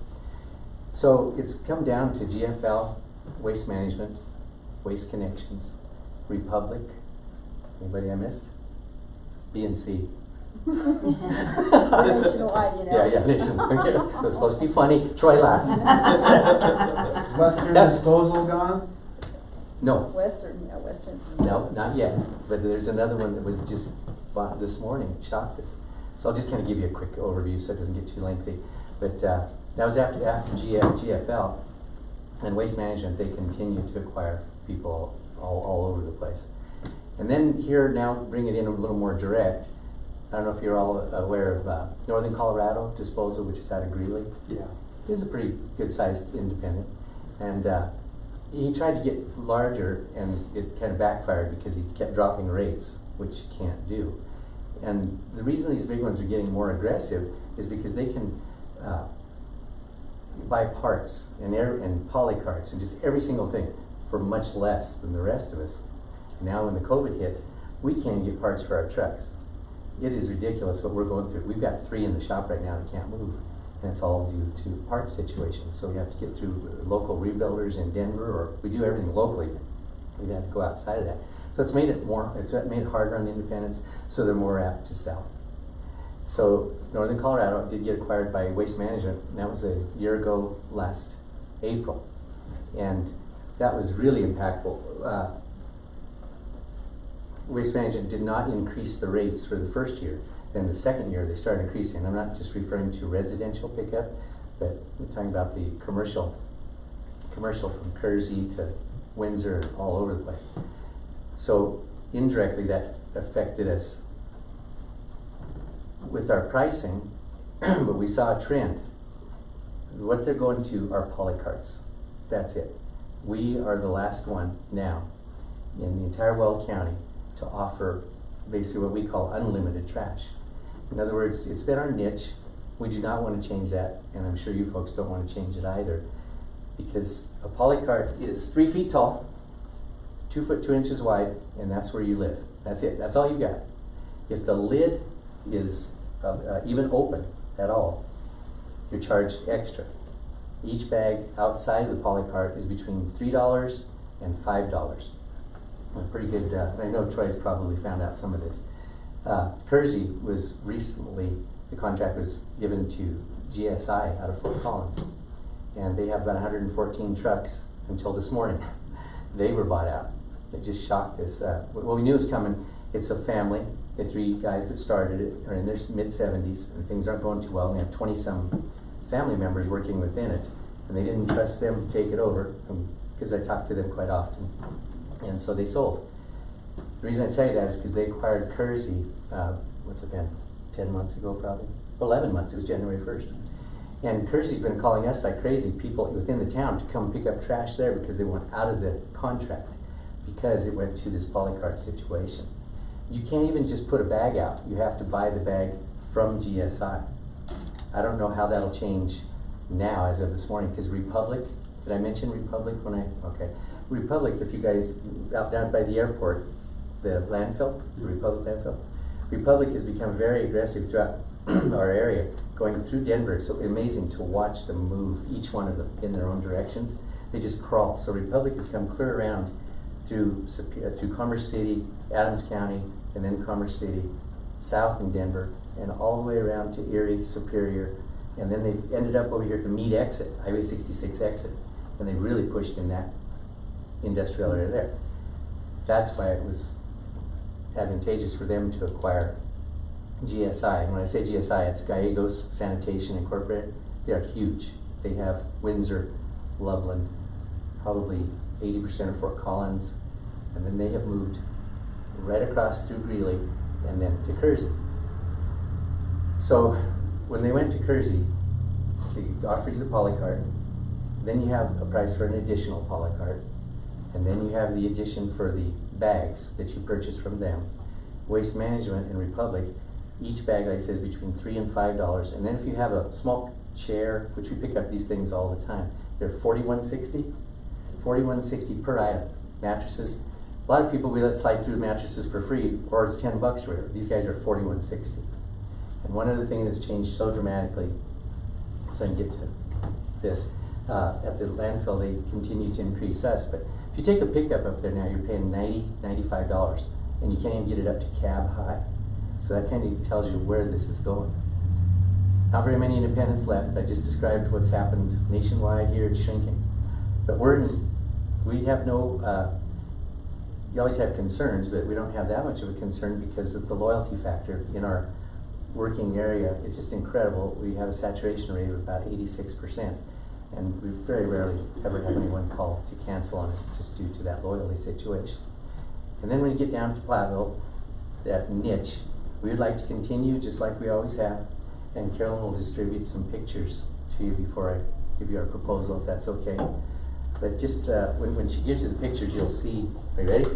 So it's come down to GFL, Waste Management, Waste Connections, Republic, anybody I missed? B&C. Nationwide, you know. Yeah, nationwide. It was supposed to be funny. Troy laughed. Western That's- Disposal gone? No, Western. no, not yet. But there's another one that was just bought this morning. It shocked us. So I'll just kind of give you a quick overview so it doesn't get too lengthy. But that was after GFL and Waste Management. They continued to acquire people all over the place. And then here now, bring it in a little more direct. I don't know if you're all aware of Northern Colorado Disposal, which is out of Greeley. Yeah. He's a pretty good-sized independent, and he tried to get larger, and it kind of backfired because he kept dropping rates, which you can't do. And the reason these big ones are getting more aggressive is because they can buy parts and poly carts and just every single thing for much less than the rest of us. Now when the COVID hit, we can't get parts for our trucks. It is ridiculous what we're going through. We've got 3 in the shop right now that can't move, and it's all due to parts situations. So we have to get through local rebuilders in Denver, or we do everything locally. We've had to go outside of that. So it's made it harder on the independents, so they're more apt to sell. So Northern Colorado did get acquired by Waste Management, and that was a year ago last April. And that was really impactful. Waste Management did not increase the rates for the first year. Then the second year they started increasing. I'm not just referring to residential pickup, but we're talking about the commercial from Kersey to Windsor and all over the place. So indirectly that affected us with our pricing, but we saw a trend. What they're going to are polycarts. That's it. We are the last one now in the entire Weld County to offer basically what we call unlimited trash. In other words, it's been our niche. We do not want to change that, and I'm sure you folks don't want to change it either, because a polycart is 3 feet tall, 2 foot 2 inches wide, and that's where you live. That's it. That's all you got. If the lid is even open at all, you're charged extra. Each bag outside the polycart is between $3 and $5. Pretty good. I know Troy's probably found out some of this. Kersey was recently, the contract was given to GSI out of Fort Collins, and they have about 114 trucks until this morning. They were bought out. It just shocked us. Well, we knew it was coming. It's a family. The 3 guys that started it are in their mid-70s, and things aren't going too well. And they have 20-some family members working within it, and they didn't trust them to take it over because I talk to them quite often. And so they sold. The reason I tell you that is because they acquired Kersey, what's it been, 10 months ago probably? 11 months, it was January 1st. And Kersey's been calling us like crazy, people within the town, to come pick up trash there because they went out of the contract because it went to this polycart situation. You can't even just put a bag out. You have to buy the bag from GSI. I don't know how that'll change now as of this morning, because Republic, did I mention Republic when okay. Republic, if you guys, out down by the airport, the landfill, the Republic landfill, Republic has become very aggressive throughout our area. going through Denver. It's so amazing to watch them move, each one of them in their own directions. They just crawl. So Republic has come clear around through Commerce City, Adams County, and then Commerce City, south in Denver, and all the way around to Erie, Superior, and then they ended up over here at the Meade exit, Highway 66 exit, and they really pushed in that industrial area there. That's why it was advantageous for them to acquire GSI. And when I say GSI, it's Gallegos Sanitation Incorporated. They are huge. They have Windsor, Loveland, probably 80% of Fort Collins, and then they have moved right across through Greeley and then to Kersey. So when they went to Kersey, they offered you the polycart, then you have a price for an additional polycart, and then you have the addition for the bags that you purchase from them. Waste Management and Republic, each bag, like I said, is between $3 and $5, and then if you have a small chair, which we pick up these things all the time, they're $41.60 per item. Mattresses, a lot of people we let slide through mattresses for free, or it's $10 or whatever. These guys are $41.60. And one other thing that's changed so dramatically, so I can get to this, at the landfill they continue to increase us, but if you take a pickup up there now, you're paying $90, $95, and you can't even get it up to cab high. So that kind of tells you where this is going. Not very many independents left. I just described what's happened nationwide here. It's shrinking. But we have no, you always have concerns, but we don't have that much of a concern because of the loyalty factor in our working area. It's just incredible. We have a saturation rate of about 86%. And we very rarely ever have anyone call to cancel on us just due to that loyalty situation. And then when you get down to Platteville, that niche, we would like to continue just like we always have. And Carolyn will distribute some pictures to you before I give you our proposal, if that's okay. But just when she gives you the pictures, you'll see. Are you ready?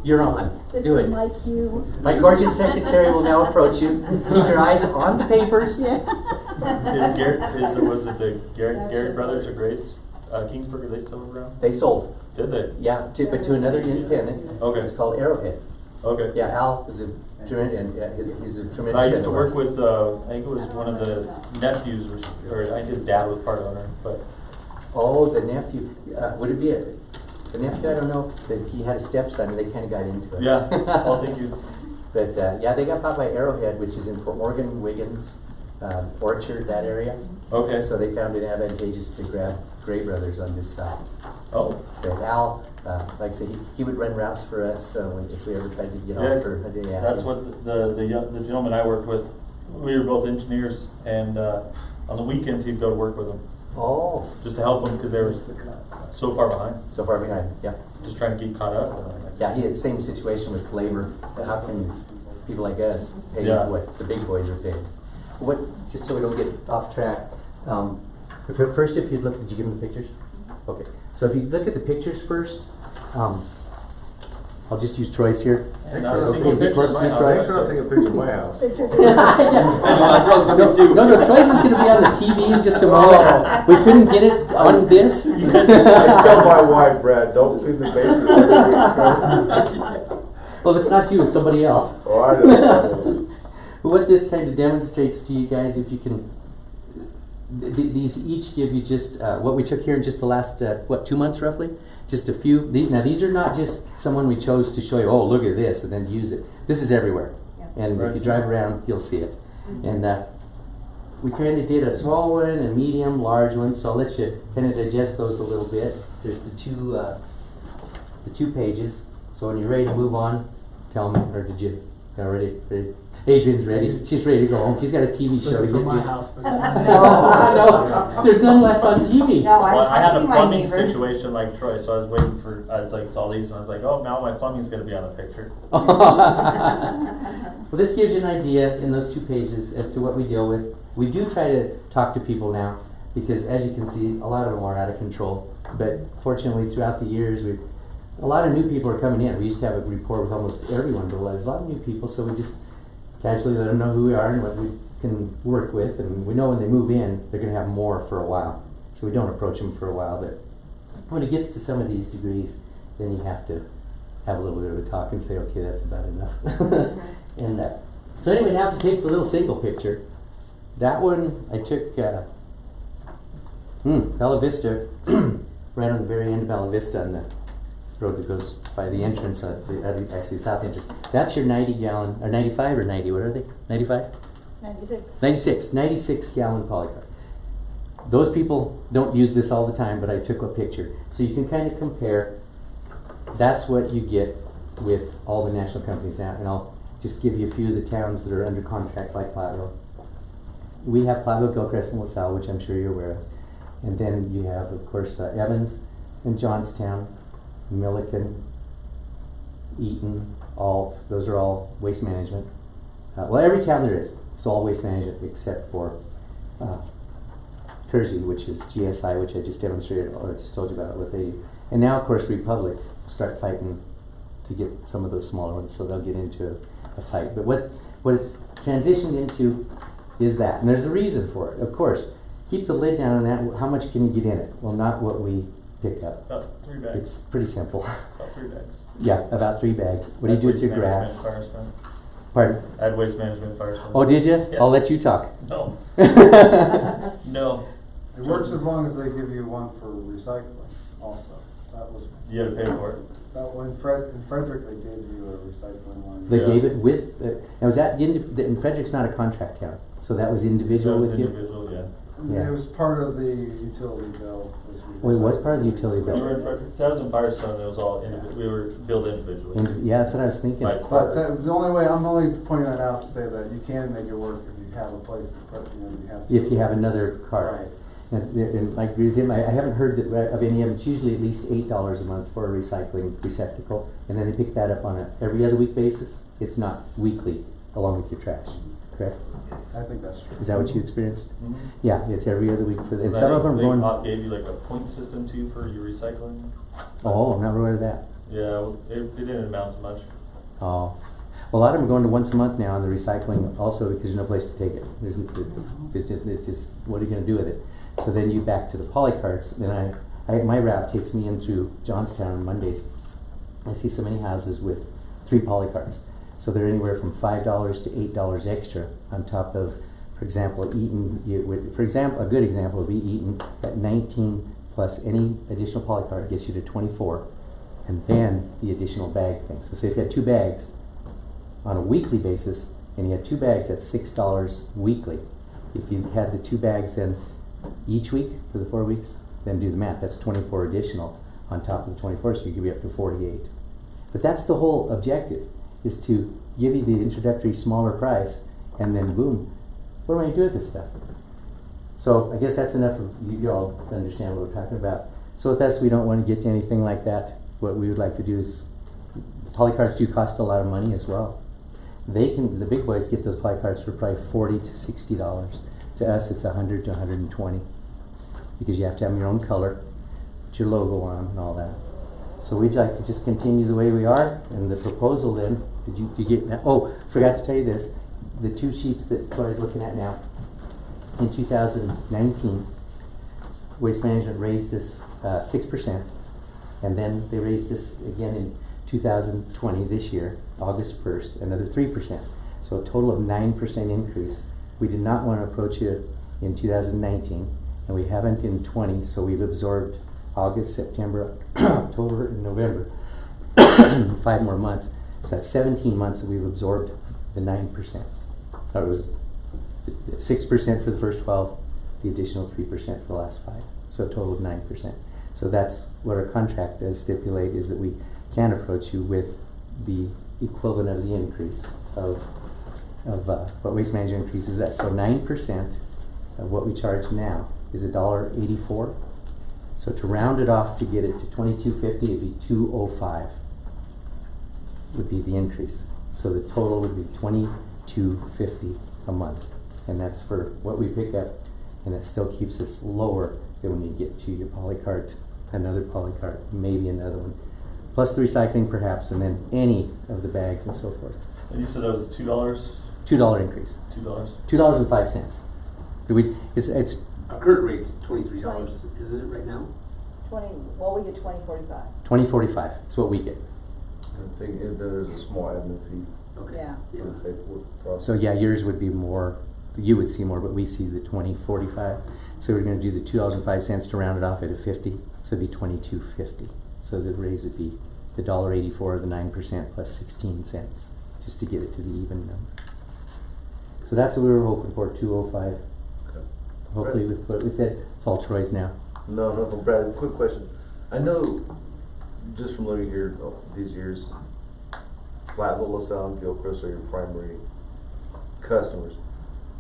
You're on. Do it. Like you. My gorgeous secretary will now approach you. Keep your eyes on the papers. Yeah. Was it the Garrett brothers or Grace Kingsburg? Are they still around? They sold. Did they? Yeah, but to another independent. Okay. It's called Arrowhead. Okay. Yeah, Al is a he's a tremendous. I used to work with I think it was one of the nephews, or I think his dad was part owner, but. Oh, the nephew. Would it be the nephew? I don't know. But he had a stepson, and they kind of got into it. Yeah. Well, thank you. But yeah, they got bought by Arrowhead, which is in Fort Morgan, Wiggins, Orchard, that area. Okay. So they found it advantageous to grab Gray Brothers on this side. Oh. But Al, like I said, he would run routes for us if we ever tried to get on for a day. That's what the gentleman I worked with. We were both engineers, and on the weekends he'd go to work with them. Oh. Just to help them because they were so far behind. So far behind, yeah. Just trying to keep caught up. Yeah, he had the same situation with labor. How can people like us pay what the big boys are paying? What? Just so we don't get off track. First, if you look, did you give them the pictures? Okay. So if you look at the pictures first, I'll just use Troy's here. Not a single picture Thanks for not taking a picture of my house. No, Troy's is going to be on the TV in just a moment. We couldn't get it on this. I tell my wife, Brad, don't clean the basement every week. Well, if it's not you, it's somebody else. Oh, I know. What this kind of demonstrates to you guys, if you can, these each give you just what we took here in just the last 2 months roughly. Just a few. These are not just someone we chose to show you. Oh, look at this, and then use it. This is everywhere, and if you drive around, you'll see it. And we kind of did a small one, a medium, large one. So I'll let you kind of digest those a little bit. There's the two pages. So when you're ready to move on, tell me. Or did you already? Adrian's ready. She's ready to go home. She's got a TV show to get to. No, there's none left on TV. No, I had I've a seen my plumbing neighbors. situation like Troy, so I was waiting for, I was like, saw these, and I was like, oh, now my plumbing's going to be on the picture. Well, this gives you an idea in those 2 pages as to what we deal with. We do try to talk to people now because, as you can see, a lot of them are out of control. But fortunately, throughout the years, a lot of new people are coming in. We used to have a rapport with almost everyone, but there's a lot of new people, so we just casually let them know who we are and what we can work with, and we know when they move in, they're going to have more for a while. So we don't approach them for a while, but when it gets to some of these degrees, then you have to have a little bit of a talk and say, okay, that's about enough. And so anyway, now if you take the little single picture, That one, I took, Bella Vista, right on the very end of Bella Vista on the road that goes by the entrance, actually south entrance. That's your 90 gallon, or 95 or 90, what are they? 95? 96 gallon polycar. Those people don't use this all the time, but I took a picture. So you can kind of compare. That's what you get with all the national companies now. And I'll just give you a few of the towns that are under contract, like Platteville. We have Platteville, Gilchrist, and LaSalle, which I'm sure you're aware of. And then you have, of course, Evans and Johnstown, Milliken, Eaton, Alt. Those are all waste management. Well, every town there is. It's all waste management except for Kersey, which is GSI, which I just demonstrated or just told you about what they do. And now, of course, Republic start fighting to get some of those smaller ones, so they'll get into a fight. But what it's transitioned into is that, and there's a reason for it. Of course, keep the lid down on that. How much can you get in it? Well, not what we pick up. About 3 bags. It's pretty simple. About 3 bags. Yeah, about 3 bags. What do you do with your grass? Firestone. Pardon? Add waste management, Firestone. Oh, did you? Yeah. I'll let you talk. No. No. It works as long as they give you one for recycling also. That was, You had to pay for it. that one, in Frederick, they gave you a recycling one. They Yeah. gave it with, now was that, and Frederick's not a contract town, so that was individual That was with you? individual, yeah. Yeah. It was part of the utility bill. Oh, it was part of the utility When we were in bill. Frederick, that was in Firestone, it was all we were billed individually. Yeah, that's what I was thinking. By But car. the only way, I'm only pointing that out to say that you can make it work if you have a place to put, you have to. If you have another cart. Right. And I agree with him, I haven't heard that of any of them. It's usually at least $8 a month for a recycling receptacle, and then they pick that up on a every other week basis. It's not weekly along with your trash, correct? I think that's true. Is that what you experienced? Mhm. Yeah, it's every other week for, and And some of them are going, They gave you like a point system too for your recycling. oh, I'm not aware of that. Yeah, it didn't amount to much. Oh, well, a lot of them are going to once a month now on the recycling also because there's no place to take it. It's just, what are you gonna do with it? So then you back to the poly carts. Then my route takes me in through Johnstown on Mondays. I see so many houses with 3 poly carts. So they're anywhere from $5 to $8 extra on top of, for example, Eaton. A good example would be Eaton at 19 plus any additional poly cart gets you to 24, and then the additional bag thing. So say if you had 2 bags on a weekly basis, and you had 2 bags, that's $6 weekly. If you had the 2 bags then each week for the 4 weeks, then do the math. That's 24 additional on top of the 24, so you could be up to 48. But that's the whole objective, is to give you the introductory smaller price, and then boom, what am I going to do with this stuff? So I guess that's enough of you all to understand what we're talking about. So with us, we don't want to get to anything like that. What we would like to do is, polycarts do cost a lot of money as well. The big boys get those polycarts for probably $40 to $60. To us, it's $100 to $120 because you have to have your own color, put your logo on them and all that. So we'd like to just continue the way we are. And the proposal then, did you get that? Oh, forgot to tell you this. The 2 sheets that Troy's looking at now, in 2019, Waste Management raised this 6%, and then they raised this again in 2020 this year, August 1st, another 3%. So a total of 9% increase. We did not want to approach it in 2019, and we haven't in 20, so we've absorbed August, September, October, and November, 5 more months. So that's 17 months that we've absorbed the 9%. Or it was 6% for the first 12, the additional 3% for the last 5. So a total of 9%. So that's what our contract does stipulate, is that we can approach you with the equivalent of the increase of what Waste Management increases us. So 9% of what we charge now is $1.84. So to round it off to get it to $22.50, it'd be $2.05 would be the increase. So the total would be $22.50 a month, and that's for what we pick up, and it still keeps us lower than when you get to your polycart, another polycart, maybe another one, plus the recycling perhaps, and then any of the bags and so forth. And you said that was $2? $2 increase. $2. $2.05. It's Our current rate's $23, isn't it right now? We get 2045. $20.45. It's what we get. I think there's a small admin fee Okay. Yeah. for the paperwork process. So yeah, yours would be more you would see more, but we see the 20.45. So we're gonna do the $2.05 to round it off at a 50, so it'd be $22.50. So the raise would be the $1.84, the 9% plus 16 cents, just to get it to the even number. So that's what we were hoping for, 205. Okay. Hopefully with what we said, it's all Troy's now. No, Brad, quick question. I know, just from living here these years, Platteville, LaSalle, and Gilchrist are your primary customers.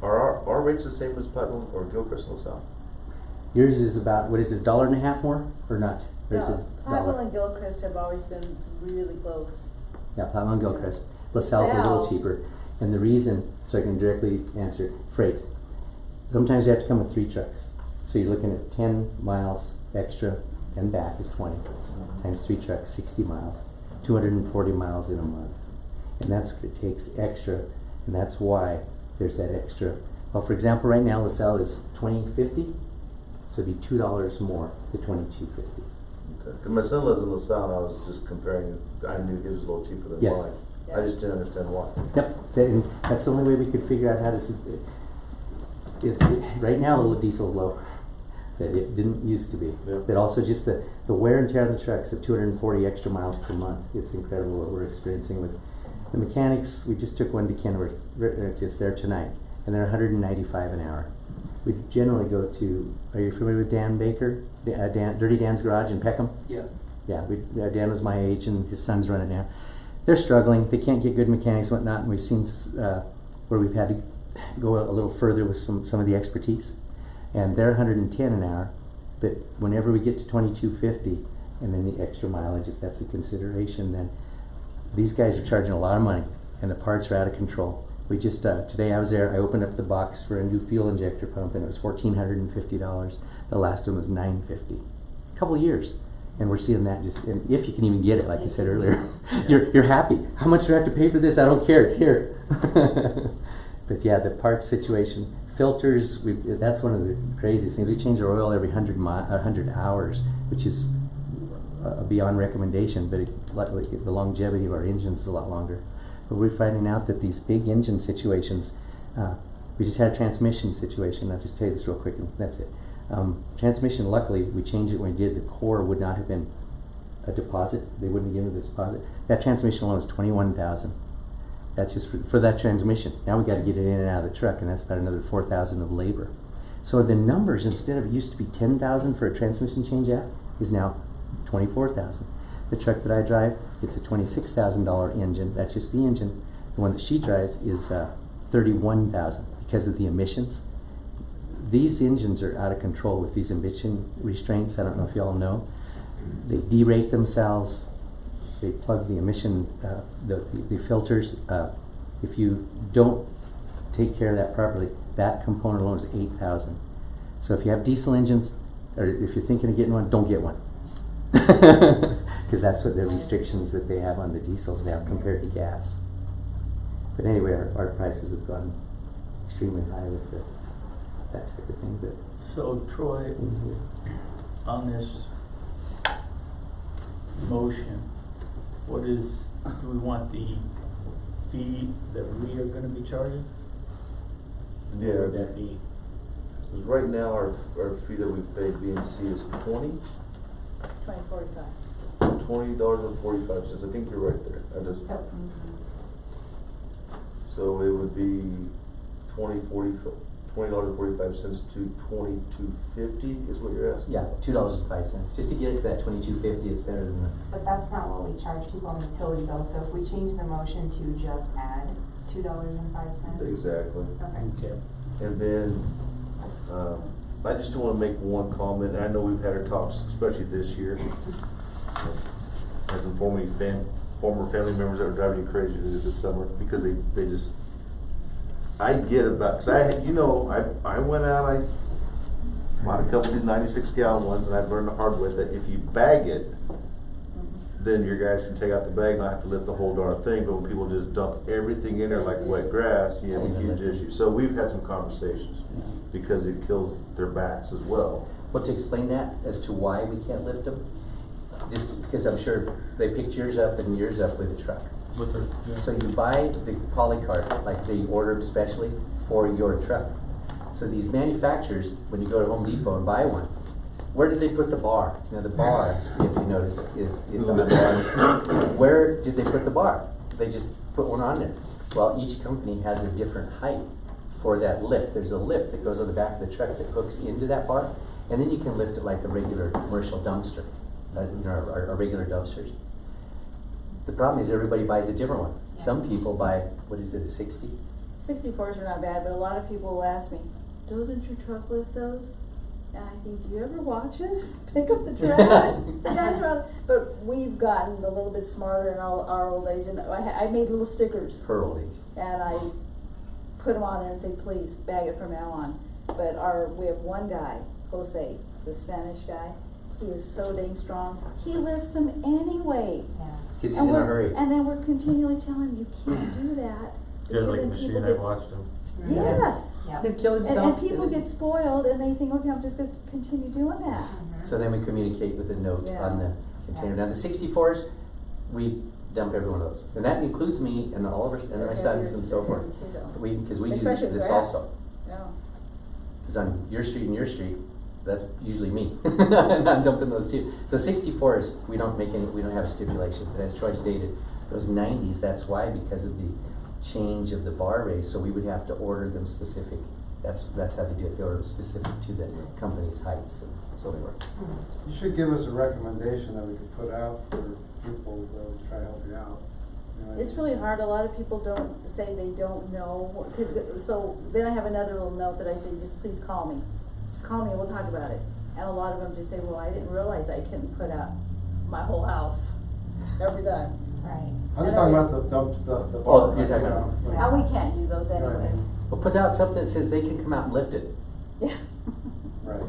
Are our rates the same as Platteville or Gilchrist and LaSalle? Yours is about, what is it, $1.50 more, or not? Or is it Platteville $1? and Gilchrist have always been really close. Yeah, Platteville and Gilchrist. LaSalle's a little LaSalle. cheaper. And the reason, so I can directly answer, freight. Sometimes you have to come with 3 trucks. So you're looking at 10 miles extra and back is 20. Times 3 trucks, 60 miles. 240 miles in a month. And that's what it takes extra, and that's why there's that extra. Well, for example, right now LaSalle is $20.50, so it'd be $2 more to $22.50. Okay. 'Cause my son lives in LaSalle, and I was just comparing. I knew his was a little cheaper than Yes. mine. I just didn't understand why. Yep, and that's the only way we could figure out how to. Right now, the diesel's low, that it didn't used to be. Yeah. But also just the wear and tear on the trucks of 240 extra miles per month. It's incredible what we're experiencing with the mechanics. We just took one to Kenworth. It's there tonight, and they're 195 an hour. We generally go to. Are you familiar with Dan Baker? Dirty Dan's Garage in Peckham. Yeah. Yeah, Dan was my age, and his son's running now. They're struggling. They can't get good mechanics and whatnot, and we've seen where we've had to go a little further with some of the expertise. And they're 110 an hour, but whenever we get to 22.50, and then the extra mileage, if that's a consideration, then these guys are charging a lot of money, and the parts are out of control. We just, today I was there, I opened up the box for a new fuel injector pump, and it was $1,450. The last one was $950. A couple of years. And we're seeing that just, and if you can even get it, like I said earlier, you're happy. How much do I have to pay for this? I don't care, it's here. But yeah, the parts situation, filters, that's one of the craziest things. We change our oil every 100 hours, which is beyond recommendation, but the longevity of our engines is a lot longer. But we're finding out that these big engine situations, we just had a transmission situation. I'll just tell you this real quick, and that's it. Transmission, luckily, we changed it when we did. The core would not have been a deposit. They wouldn't give me the deposit. That transmission alone was $21,000. That's just for that transmission. Now we got to get it in and out of the truck, and that's about another $4,000 of labor. So the numbers, instead of it used to be $10,000 for a transmission change out, is now $24,000. The truck that I drive, it's a $26,000 engine. That's just the engine. The one that she drives is $31,000 because of the emissions. These engines are out of control with these emission restraints. I don't know if you all know. They derate themselves. They plug the emission, the filters. If you don't take care of that properly, that component alone is $8,000. So if you have diesel engines, or if you're thinking of getting one, don't get one. Because that's what the restrictions that they have on the diesels now compared to gas. But anyway, our prices have gone extremely high with that type of thing. But So Troy, on this motion, do we want the fee that we are gonna be charging? And what would that be? Because right now our fee that we pay BNC is $20. $20.45. $20.45. I think you're right there. So it would be $20.45 to $22.50 is what you're asking? yeah, $2.05. Just to get it to that $22.50, it's better than But that's not what we charge people on the utility bill, so if we change the motion to just add $2.05. Exactly. Okay. Okay. And then, I just want to make one comment. I know we've had our talks, especially this year, as in former family members that are driving you crazy this summer because they just. I get about, cause I went out, I bought a couple of these 96-gallon ones, and I learned the hard way that if you bag it, then your guys can take out the bag and not have to lift the whole darn thing. But when people just dump everything in there like wet grass, you have a huge issue. So we've had some conversations because it kills their backs as well. Well, to explain that as to why we can't lift them, just because I'm sure they picked yours up and yours up with a truck. with her, yeah. So you buy the polycart, like say you order them specially for your truck. So these manufacturers, when you go to Home Depot and buy one, where did they put the bar? Now the bar, if you notice, is on the bar. Where did they put the bar? They just put one on there. Well, each company has a different height for that lift. There's a lift that goes on the back of the truck that hooks into that bar, and then you can lift it like a regular commercial dumpster, our regular dumpsters. The problem is everybody buys a different one. Yeah. Some people buy, what is it, a 60? 64s are not bad, but a lot of people will ask me, doesn't your truck lift those? And I think, do you ever watch us pick up the trash? The guys are out, but we've gotten a little bit smarter in our old age, and I made little stickers. Per old age. And I put them on there and say, please, bag it from now on. But we have one guy, Jose, the Spanish guy, he is so dang strong, he lifts them anyway. Yeah. Because he's in a hurry. And then we're continually telling him, you can't do that. He has like a because then machine, people I get- watched him. Yes. Yep. He'll kill And himself. people get spoiled and they think, okay, I'm just gonna continue doing that. So then we communicate with a note Yeah. on the container. Now the 64s, we dump every one of those. And that includes me and all of our, and my sons and so forth. Because we do Especially this grass. also. Yeah. Because on your street and your street, that's usually me. And I'm dumping those too. So 64s, we don't have a stipulation. But as Troy stated, those 90s, that's why, because of the change of the bar raise, so we would have to order them specific. That's how they do it. They order them specific to the company's heights and so forth. You should give us a recommendation that we could put out for people that would try to help you out. You know, It's really hard. A lot of people don't say they don't know. So then I have another little note that I say, just please call me. Just call me and we'll talk about it. And a lot of them just say, well, I didn't realize I couldn't put out my whole house every time. Right. I'm just talking about the dump, the bar. Oh, you're talking about- like- And we can't do those You know what I anyway. mean? Well, put out something that says they can come out and lift it. Yeah. Right.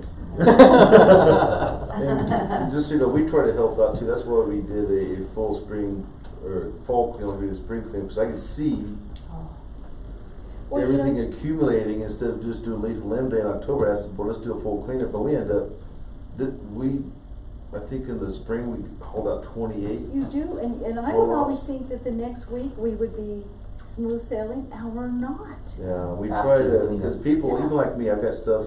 And just, you know, we try to help out too, that's why we did a full spring, or fall clean, we did a spring clean, because I could see Well, you everything know- accumulating instead of just doing leaf and limb day in October. I said, well, let's do a full cleanup, but we end up, I think in the spring, we hauled out 28. You do, and I would always think that the next week we would be smooth sailing, and we're not. Yeah, we After try the to, cleanup. because people, Yeah. even like me, I've got stuff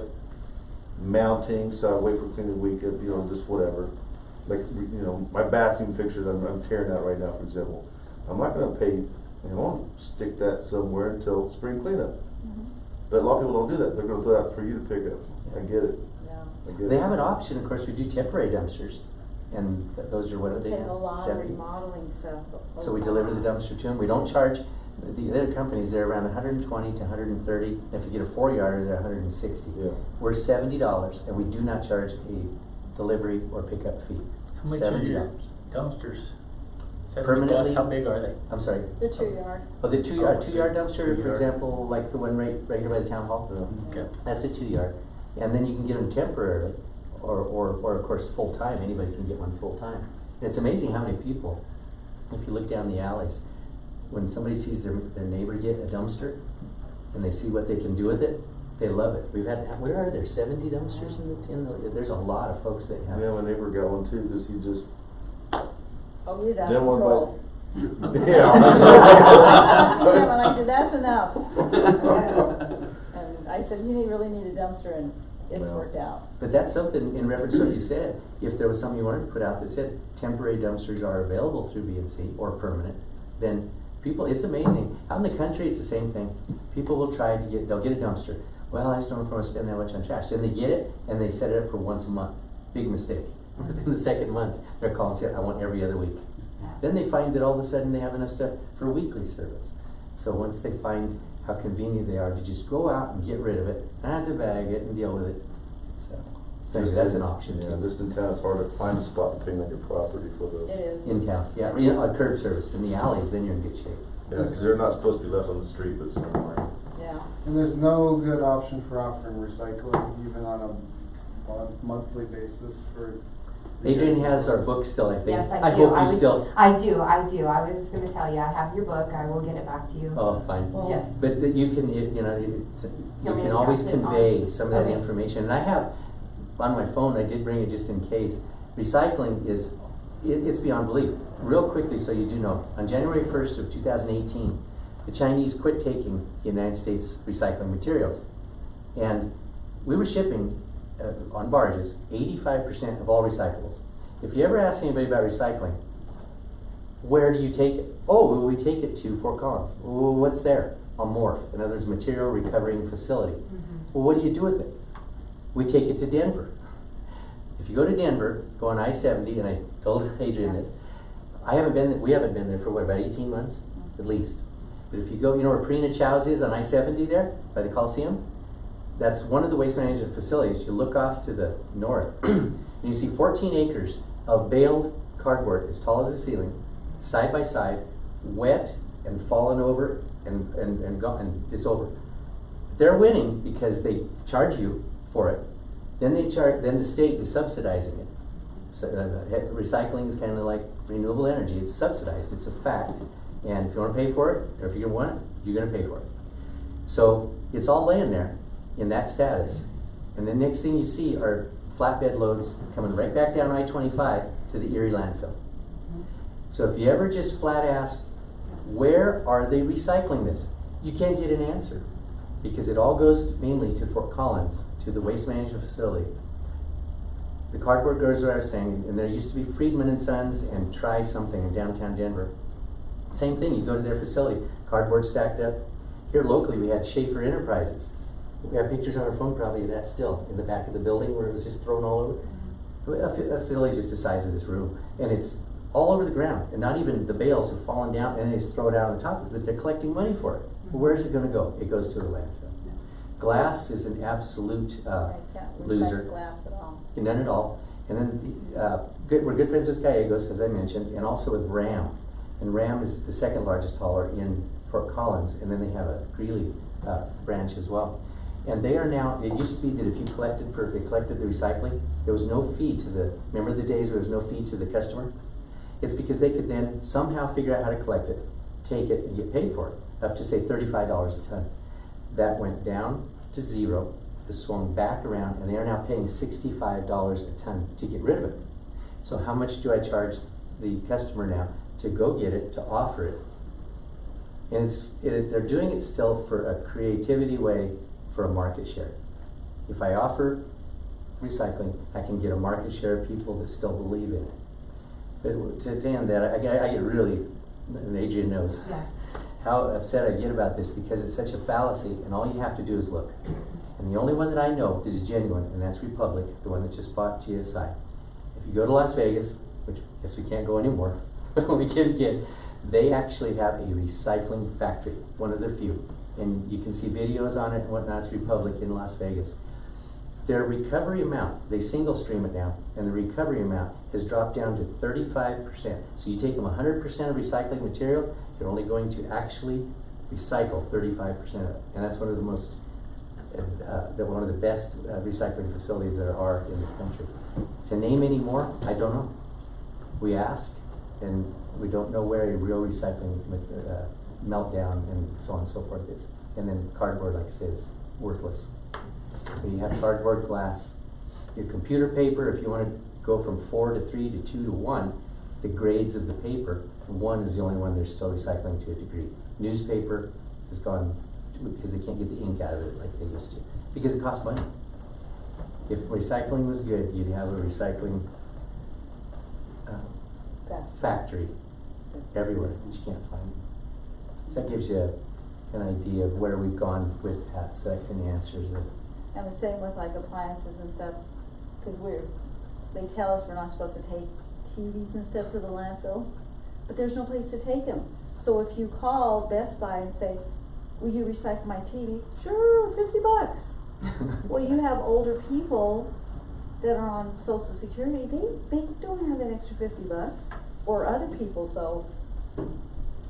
mounting, so I wait for cleaning week, you know, just whatever. Like, you know, my bathroom fixtures, I'm tearing out right now, for example. I'm not gonna pay, you know, stick that somewhere until spring cleanup. But a lot of people don't do that, they're gonna throw that for you to pick up. I get it, Yeah. I get it. They have an option, of course, we do temporary dumpsters, and those are, what are they Been a now? lot of 70? remodeling stuff. So we deliver the dumpster to them, we don't charge, the other companies, they're around 120 to 130, if you get a 4-yarder, they're 160. Yeah. We're $70, and we do not charge a delivery or pickup fee. How much are your $70. dumpsters? Permanently? How big are they? I'm sorry. The 2-yard. Oh, the two-yard dumpster, for 2-yard. example, like the one right here by the town hall? Yeah. Okay. That's a 2-yard. And then you can get them temporarily, or of course, full-time, anybody can get one full-time. And it's amazing how many people, if you look down the alleys, when somebody sees their neighbor get a dumpster, and they see what they can do with it, they love it. We've had, where are there, 70 dumpsters in the, there's a lot of folks that have. Yeah, my neighbor got one too, because he just, Oh, he's out of then one control. by. Yeah, and I said, that's enough. And I said, you really need a dumpster, and it's Well. worked out. But that's something, in reference to what you said, if there was something you wanted to put out that said temporary dumpsters are available through B&C or permanent, then people, it's amazing. Out in the country, it's the same thing. People will they'll get a dumpster. Well, I just don't want to spend that much on trash. Then they get it, and they set it up for once a month. Big mistake. Within the second month, they're calling and saying, I want every other week. Then they find that all of a sudden they have enough stuff for weekly service. So once they find how convenient they are to just go out and get rid of it, not have to bag it and deal with it. So anyway, that's an option Yeah, too. just in town, it's hard to find a spot depending on your property for It the, is. In town, yeah, on curb service. In the alleys, then you're in good shape. yeah, because they're not supposed to be left on the street, but somewhere. Yeah. And there's no good option for offering recycling, even on a monthly basis for. Adrian has our book still, I think. Yes, I do. hope you was- still. I do. I was just gonna tell you, I have your book, I will get it back to you. Oh, fine. Yes. But that you can, you Tell me can to always pass it on. convey some of that Okay. information. And I have, on my phone, I did bring it just in case. Recycling is it's beyond belief. Real quickly, so you do know, on January 1st of 2018, the Chinese quit taking the United States recycling materials. And we were shipping on barges 85% of all recyclables. If you ever ask anybody about recycling, where do you take it? Oh, well, we take it to Fort Collins. Oh, what's there? A MRF, in other words, material recovering facility. Well, what do you do with it? We take it to Denver. If you go to Denver, go on I-70, and I told Adrian Yes. that we haven't been there for what, about 18 months at least. But if you go, you know where Prina Chow's is on I-70 there by the Coliseum? That's one of the waste management facilities. You look off to the north and you see 14 acres of baled cardboard as tall as the ceiling, side by side, wet and fallen over and gone, and it's over. They're winning because they charge you for it. Then the state is subsidizing it. So, recycling is kind of like renewable energy. It's subsidized. It's a fact. And if you want to pay for it, or if you want it, you're going to pay for it. So it's all laying there in that status. And the next thing you see are flatbed loads coming right back down I-25 to the Erie landfill. So if you ever just flat ask, where are they recycling this? You can't get an answer, because it all goes mainly to Fort Collins, to the waste management facility. The cardboard growers, what I was saying, and there used to be Friedman and Sons and Try Something in downtown Denver. Same thing, you go to their facility, cardboard stacked up. Here locally we had Schaefer Enterprises. We have pictures on our phone probably of that still, in the back of the building where it was just thrown all over. A facility just the size of this room, and it's all over the ground, and not even the bales have fallen down, and they just throw it out on top of it. They're collecting money for it. Well, where is it going to go? It goes to the landfill. Glass is an absolute loser. Glass at all. None at all. And then we're good friends with Gallegos, as I mentioned, and also with RAM. And RAM is the second largest hauler in Fort Collins, and then they have a Greeley branch as well. And they are now, it used to be that if you collected the recycling, there was no fee to remember the days where there was no fee to the customer? It's because they could then somehow figure out how to collect it, take it, and get paid for it, up to say $35 a ton. That went down to zero, it swung back around, and they are now paying $65 a ton to get rid of it. So how much do I charge the customer now to go get it, to offer it? And they're doing it still for a creativity way for a market share. If I offer recycling, I can get a market share of people that still believe in it. But to end that, I get really, and Adrian knows, Yes. how upset I get about this, because it's such a fallacy, and all you have to do is look. And the only one that I know that is genuine, and that's Republic, the one that just bought GSI. If you go to Las Vegas, which I guess we can't go anymore, but we can again, they actually have a recycling factory, one of the few. And you can see videos on it and whatnot. It's Republic in Las Vegas. Their recovery amount, they single stream it now, and the recovery amount has dropped down to 35%. So you take them 100% of recycling material, you're only going to actually recycle 35% of it. And that's one of the most, one of the best recycling facilities there are in the country. To name any more, I don't know. We ask, and we don't know where a real recycling meltdown and so on and so forth is. And then cardboard, like I said, is worthless. So you have cardboard, glass, your computer paper. If you want to go from 4 to 3 to 2 to 1, the grades of the paper, 1 is the only one they're still recycling to a degree. Newspaper has gone, because they can't get the ink out of it like they used to, because it costs money. If recycling was good, you'd have a recycling factory everywhere that you can't find. So that gives you an idea of where we've gone with that, so that kind of answers it. And the same with like appliances and stuff, because they tell us we're not supposed to take TVs and stuff to the landfill, but there's no place to take them. So if you call Best Buy and say, will you recycle my TV? Sure, $50. Well, you have older people that are on Social Security, they don't have that extra $50, or other people, so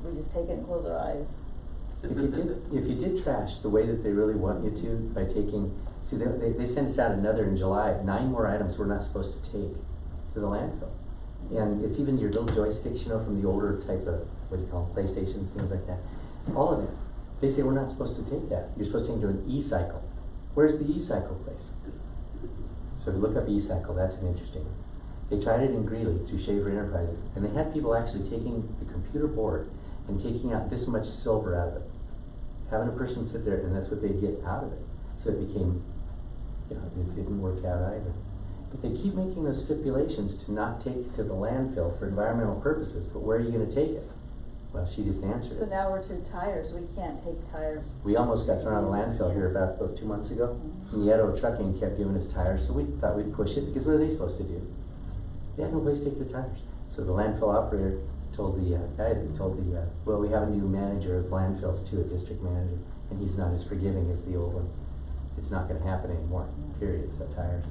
we just take it and close our eyes. If you did trash the way that they really want you to, by taking, see, they sent us out another in July, 9 more items we're not supposed to take to the landfill. And it's even your little joysticks, you know, from the older type of, what do you call them, PlayStations, things like that. All of it. They say we're not supposed to take that. You're supposed to take it to an e-cycle. Where's the e-cycle place? So if you look up e-cycle, that's an interesting one. They tried it in Greeley through Shaver Enterprises, and they had people actually taking the computer board and taking out this much silver out of it. Having a person sit there, and that's what they'd get out of it. So it became, you know, it didn't work out either. But they keep making those stipulations to not take to the landfill for environmental purposes, but where are you gonna take it? Well, she just answered So it. now we're to tires, we can't take tires. We almost got thrown out of the landfill here about 2 months ago. And Yetto Trucking kept giving us tires, so we thought we'd push it, because what are they supposed to do? They had no place to take their tires. So the landfill operator told the guy that told the, well, we have a new manager of landfills too, a district manager, and he's not as forgiving as the old one. It's not gonna happen anymore, period, so tires.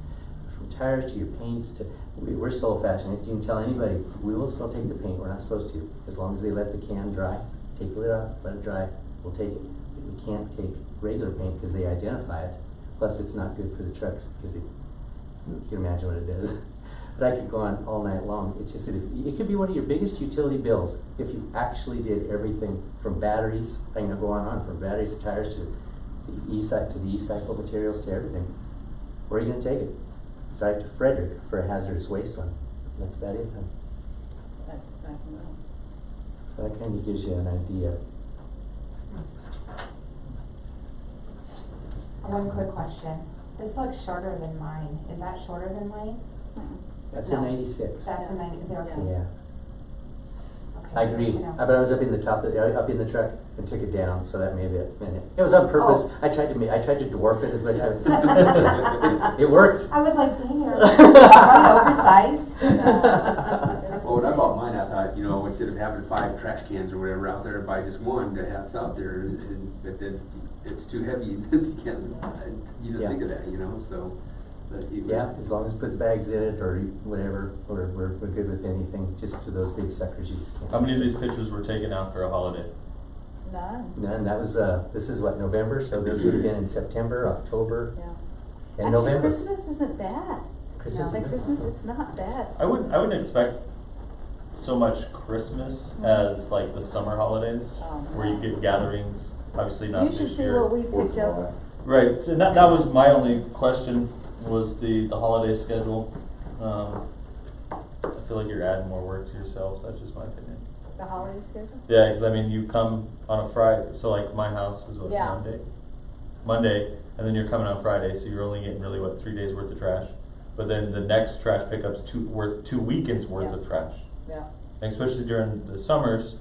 From tires to your paints to, we're still old fashioned. You can tell anybody, we will still take the paint, we're not supposed to. As long as they let the can dry, take the lid off, let it dry, we'll take it. But we can't take regular paint because they identify it. Plus it's not good for the trucks because you can imagine what it does. But I could go on all night long. It's just that it could be one of your biggest utility bills if you actually did everything from batteries, I can go on, from batteries to tires to the e-cycle materials to everything. Where are you gonna take it? Drive to Frederick for a hazardous waste one. That's about it then. I don't know. So that kind of gives you an idea. One quick question. This looks shorter than mine. Is that shorter than mine? That's No. a 96. That's a 90, they're okay. Yeah. Okay, I agree, good to know. but I was up in the top, up in the truck and took it down, so that may be it. It was on purpose. Oh. I tried to dwarf it as much as it worked. I was like, dang, you're right oversized. Well, when I bought mine, I thought, you know, instead of having 5 trash cans or whatever out there, buy just one to have out there, but then it's too heavy, you don't Yeah. think of that, you know, so. But it was, Yeah, as long as you put bags in it or whatever, we're good with anything, just to those big suckers you just can't. How many of these pictures were taken after a holiday? None. None, that was, this is what, November, so this would have been in September, October, Yeah. and November. Actually, Christmas isn't bad. Christmas Like isn't Christmas, bad. it's not bad. I wouldn't expect so much Christmas as like the summer holidays, Oh, where you get gatherings, obviously not You this should see year. what we picked up. Right, so that was my only question, was the holiday schedule. I feel like you're adding more work to yourselves, that's just my opinion. The holiday schedule? Yeah, cause I mean, you come on a Friday, so like my house is what, Yeah. Monday, and then you're coming on Friday, so you're only getting really, 3 days worth of trash. But then the next trash pickup's 2 weekends worth Yeah. of trash. Yeah. And especially during the summers,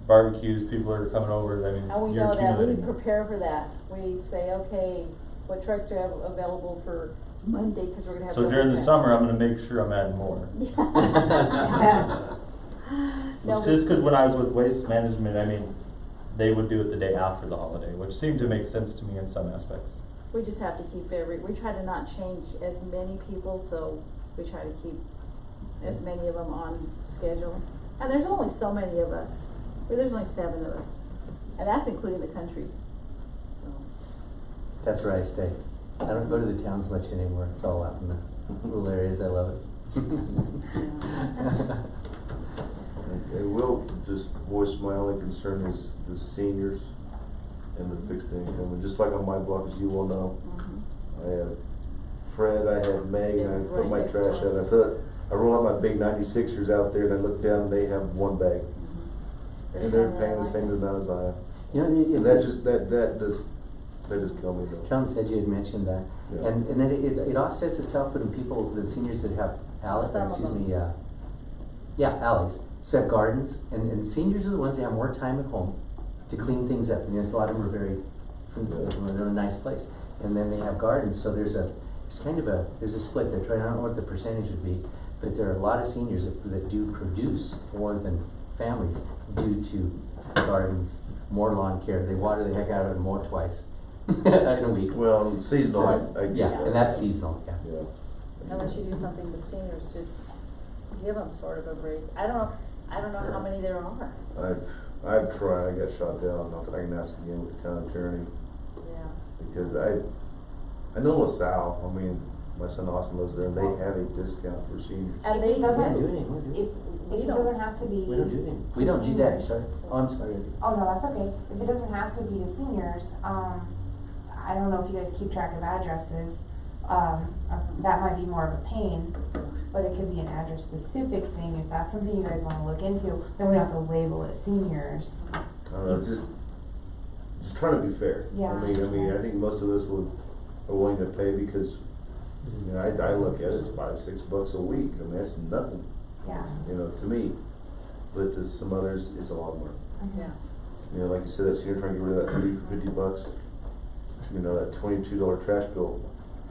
barbecues, people are coming over, I mean, And we you're know that, we accumulating. prepare for that. We say, okay, what trucks are available for Monday, cause we're gonna have. So during the summer, I'm gonna make sure I'm adding more. No, Just cause when I was with Waste Management, I mean, they would do it the day after the holiday, which seemed to make sense to me in some aspects. we just have to keep we try to not change as many people, so we try to keep as many of them on schedule. And there's only so many of us. There's only 7 of us. And that's including the country. So. That's where I stay. I don't go to the towns much anymore, it's all out in the rural areas, I love it. I will just voice my only concern is the seniors and the fixed income, and just like on my block, as you will know, I have Fred, I have Meg, and I put my trash out, I roll out my big 96ers out there, and I look down, and they have 1 bag. And they're paying the same amount as I am. You know, And that just killed me though. John said you had mentioned that, Yeah. and then it offsets itself with the people, the seniors that have alleys, Some of them. alleys, so have gardens, and seniors are the ones that have more time at home to clean things up, and there's a lot of them are very, they're in a nice place, and then they have gardens, so there's a split there, I don't know what the percentage would be, but there are a lot of seniors that do produce more than families due to gardens, more lawn care, they water the heck out of it and mow it twice in a week. Well, seasonal, I get Yeah, that. and that's seasonal, yeah. Yeah. Unless you do something with seniors to give them sort of a break. I don't know how many there are. I've tried, I got shot down, not that I can ask again with the town attorney, Yeah. because I know LaSalle, I mean, my son Austin lives there, and they have a discount for seniors. And If they it doesn't- We don't do anything. If it doesn't have to be. We don't do anything. We to don't do that, seniors. sorry. Oh, I'm sorry. Oh, no, that's okay. If it doesn't have to be to seniors, I don't know if you guys keep track of addresses. that might be more of a pain, but it could be an address specific thing. If that's something you guys wanna look into, then we have to label it seniors. Just trying to be fair. Yeah. I mean, I think most of us are willing to pay because, you know, I look at it as $5-6 a week. I mean, that's nothing, Yeah. you know, to me. But to some others, it's a lot more. Yeah. You know, like you said, that senior trying to get rid of that 30 for $50. You know, that $22 trash bill,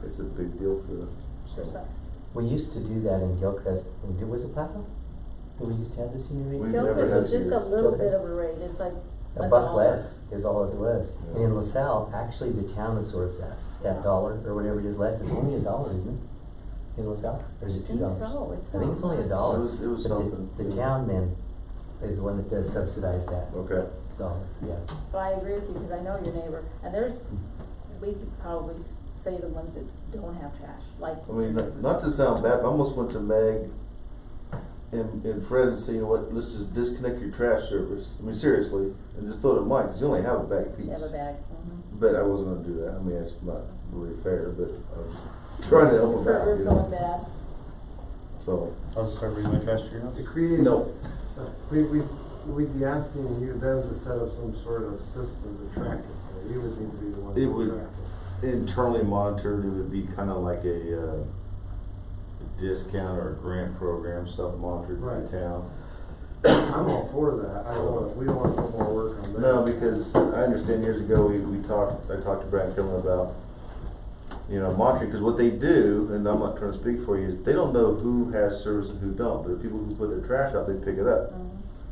it's a big deal for them. So. We used to do that in Gilchrist, was it Platteville? That we used to have the senior rate? We've never Gilchrist had is just a seniors. little bit of a rate, it's like A $1. buck less is all it was. Yeah. And in LaSalle, actually the town absorbs that dollar or whatever it is less. It's only $1, isn't it? In LaSalle? Or is it I think $2? so, it's I think it's not only much. $1. It was But something. The town then is the one that does subsidize that Okay. dollar, yeah. But I agree with you, because I know your neighbor, and we could probably say the ones that don't have trash, like. I mean, not to sound bad, but I almost went to Meg and Fred and said, you know what, let's just disconnect your trash service. I mean, seriously, and just throw it in mine, because you only have a bag apiece. They have a bag. But I wasn't gonna do that. I mean, it's not really fair, but I was just trying to help them out, We're you feeling know? bad. So, I'll just start bringing my trash to your house. It creates. No. We'd be asking you them to set up some sort of system to track it. You would need to be the one It to would- track it. internally monitored, it would be kinda like a discount or a grant program, self-monitored by Right. the town. I'm all for that. We don't wanna put more work on that. No, because I understand years ago, I talked to Brad Killen about, you know, monitoring, because what they do, and I'm not trying to speak for you, is they don't know who has service and who don't, but the people who put their trash out, they pick it up.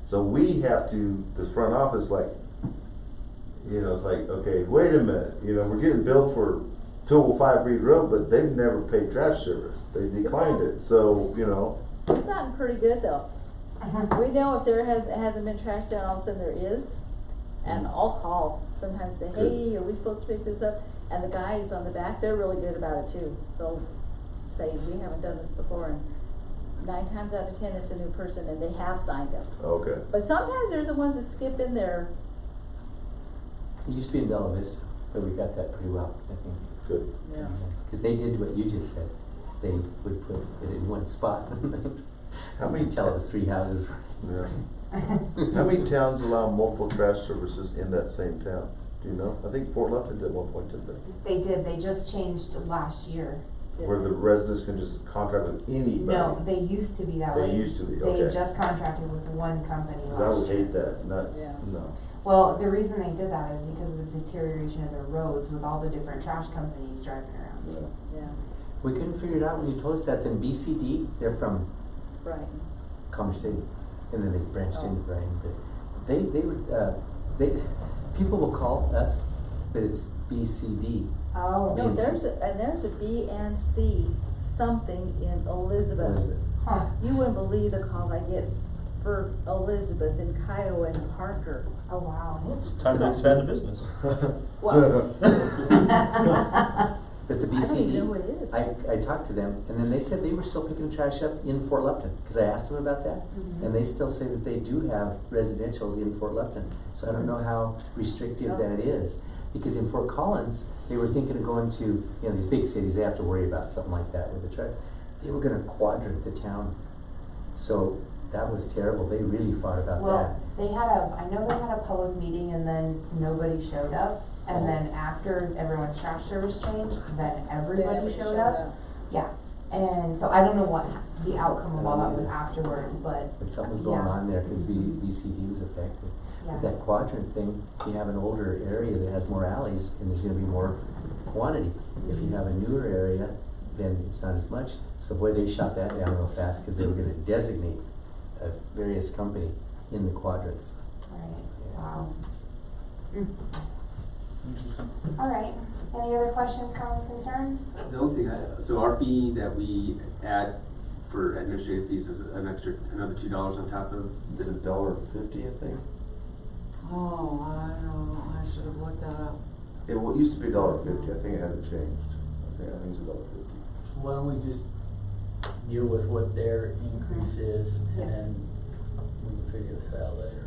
So we have to, the front office, like, you know, it's like, okay, wait a minute, you know, we're getting billed for 205 Reed Road, but they've never paid trash service. They declined it, so, you know. We've gotten pretty good though. We know if there hasn't been trash down, all of a sudden there is, and I'll call, sometimes say, hey, are we supposed to pick this up? And the guys on the back, they're really good about it too. They'll say, we haven't done this before, and 9 times out of 10, it's a new person, and they have signed up. Okay. But sometimes there's the ones that skip in there. It used to be in Bella Vista, but we got that pretty well, I think. Good. Yeah. Because they did what you just said. They would put it in one spot. How many Tell it was 3 houses. Yeah. How many towns allow multiple trash services in that same town? Do you know? I think Fort Lupton did at one point, didn't they? They did, they just changed last year. Where the residents can just contract with anybody. No, they used to be that way. They used to be, They okay. just contracted with one company 'Cause I would last year. hate that, not, Yeah. no. Well, the reason they did that is because of the deterioration of their roads with all the different trash companies driving around. Yeah. Yeah, We couldn't figure it out when you told us that. Then BCD, they're from right. Commerce City, and then they branched Oh. into Bryan. But they would, people will call us, but it's BCD. Oh. No, there's a B and C something in Elizabeth. Huh. You wouldn't believe the calls I get for Elizabeth and Kiowa and Parker. Oh, wow. Time to expand the business. Well, But the I don't even know BCD, who it is. I talked to them, and then they said they were still picking trash up in Fort Lupton, because I asked them about that, and they still say that they do have residentials in Fort Lupton. So I don't know how restrictive that is, because in Fort Collins, they were thinking of going to, you know, these big cities, they have to worry about something like that with the trucks. They were gonna quadrant the town, so that was terrible, they really fought about that. Well, I know they had a public meeting and then nobody showed up. And then after everyone's trash service changed, then everybody showed up. Yeah, and so I don't know what the outcome of all that was afterwards, but. But something was going yeah. on there, because BCD was affected. Yeah. But that quadrant thing, if you have an older area that has more alleys, then there's gonna be more quantity. If you have a newer area, then it's not as much. So boy, they shot that down real fast, because they were gonna designate a various company in the quadrants. Right, wow. All right, any other questions, comments, concerns? The only thing so our fee that we add for administrative fees is another $2 on top of Is it $1.50, I think? Oh, I don't know, I should have looked that up. It used to be $1.50, I think it hasn't changed. I think it's $1.50. Why don't we just deal with what their increase is, Yes. and we can figure this out later.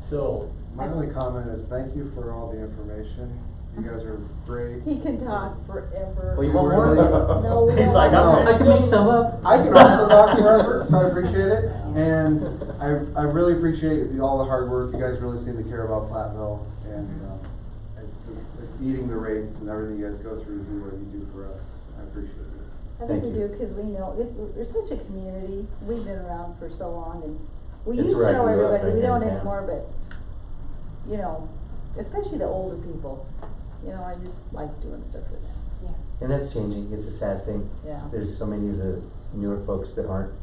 So, My only comment is thank you for all the information. You guys are great. He can talk forever. Oh, you want more? No, we He's don't. like, I'm I can make some up. I can also talk forever, so I appreciate it. And I really appreciate all the hard work. You guys really seem to care about Platteville and eating the rates and everything you guys go through to do what you do for us. I appreciate it. I think Thank we you. do, because we know, we're such a community, we've been around for so long, and we It's used to where I know grew up, everybody, we right don't here in anymore, but, you know, especially the older people, you know, I just like doing stuff with them, Yeah. And that's changing. It's a sad thing. yeah. There's so many of the newer folks that aren't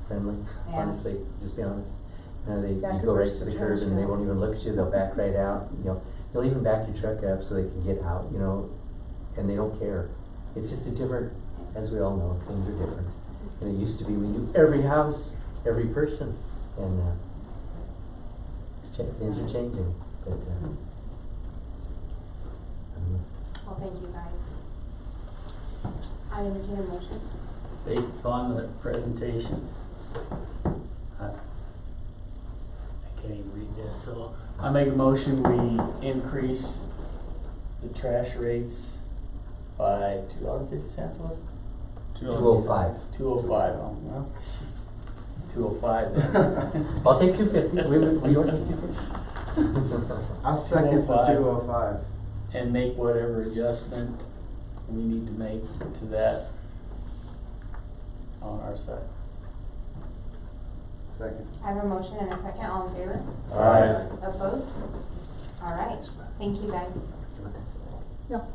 friendly, Yeah. honestly, just be honest. They, Yeah, you 'cause go we're right to the curb and they traditional. won't even look at you, they'll back right out, you know. They'll even back your truck up so they can get out, you know, and they don't care. It's just a different, as we all know, things are different. And it used to be we knew every house, every person, and things are changing, but I don't know. Well, thank you guys. I entertain a motion. Based upon the presentation, I can't even read this, so I make a motion, we increase the trash rates by $2.50, was it? 205. 205, oh, well, 205 then. I'll take 250. We don't take 250. I'll second the 205. And make whatever adjustment we need to make to that on our side. Second. I have a motion and a second, all in favor? Aye. Opposed? All right, thank you guys.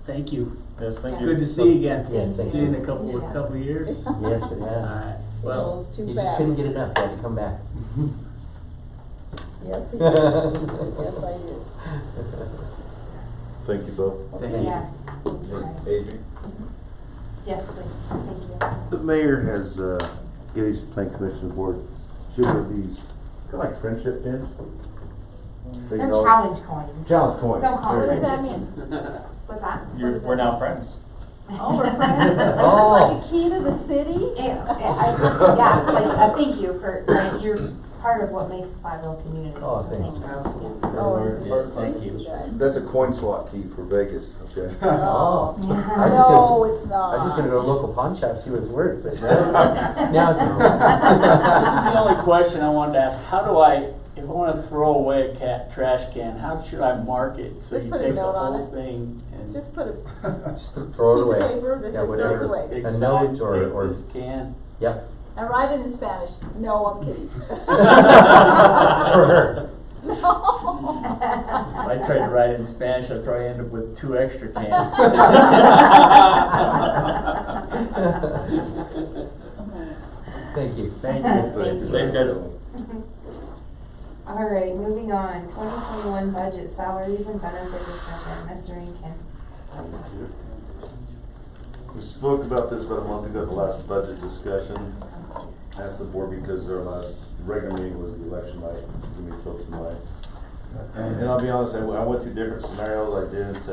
Thank you. Yes, thank Good you. to see you again. Yes, thank See you in you. a couple of years. Yes, it has. Alright, well, Goes too You fast. just couldn't get enough, you had to come back. Yes, he did. Yes, I did. Thank you both. thank you. Yes. Adrian? Yes, please, thank you. The mayor has, gave these planning commission board, should have these, kind of like friendship pins. They They're call- challenge coins. Challenge coins. Don't call There it you What does go. that mean? What's that? We're now friends. Oh, we're friends? Oh. Is this like a key to the city? Yeah, like a thank you for, like, you're part of what makes Platteville community. Oh, so thank you. Absolutely. Yes. Oh, is it? Yes, thank you. Good. That's a coin slot key for Vegas, okay? Oh. Yeah. I was just No, gonna- it's not. I was just gonna go to a local pawn shop, see what it's worth, but now it's. This is the only question I wanted to ask. How do if I want to throw away a trash can, how should I mark it? So Just you put a take the note on whole it. thing and Just put a Just throw it piece away. of paper that Yeah, says throw it whatever. away. big A sign, note or- take or- this can. Yep. And write it in Spanish. No, I'm kidding. For her. If I tried to write it in Spanish, I'd probably end up with 2 extra cans. Thank you. Thank you. Thank you. Thanks, guys. All right, moving on, 2021 budget salaries and benefit discussion, Mr. Incan. We spoke about this about a month ago, the last budget discussion. Asked the board because our last regular meeting was the election night, it's gonna be till tonight. And I'll be honest, I went through different scenarios, I didn't,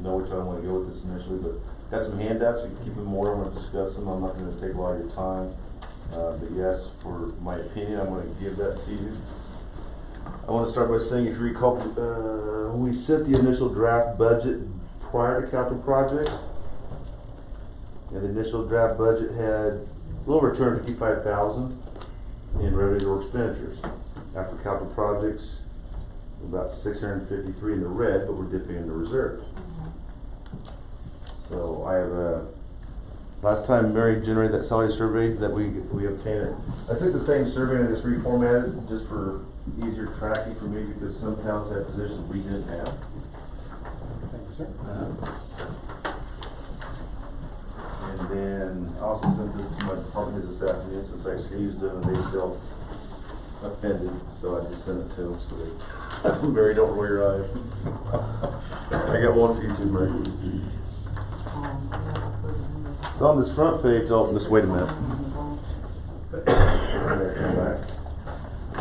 know which one I wanna go with this initially, but got some handouts, you can keep them more, I'm gonna discuss them, I'm not gonna take a lot of your time. But yes, for my opinion, I'm gonna give that to you. I wanna start by saying, if you recall, we set the initial draft budget prior to capital projects. And the initial draft budget had a little over $255,000 in revenues or expenditures. After capital projects, about 653 in the red, but we're dipping into reserves. So I have last time Mary generated that salary survey that we obtained. I took the same survey and I just reformatted it just for easier tracking for me because some towns had positions we didn't have. Thanks, sir. And then I also sent this to my department heads this afternoon since I excused them and they felt offended, so I just sent it to them so they, Mary, don't roll your eyes. I got one for you too, Mary. So on this front page, just wait a minute. Come back. I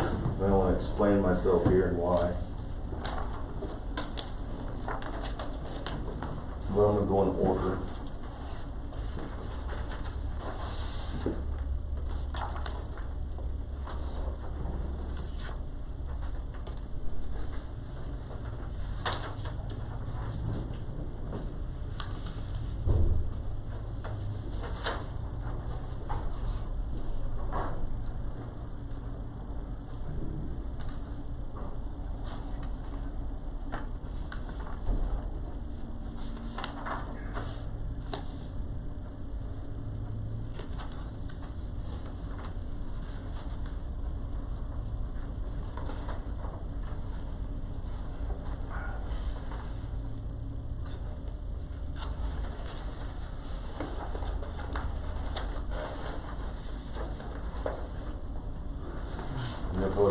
want to explain myself here and why. Well, I'm going to go in order.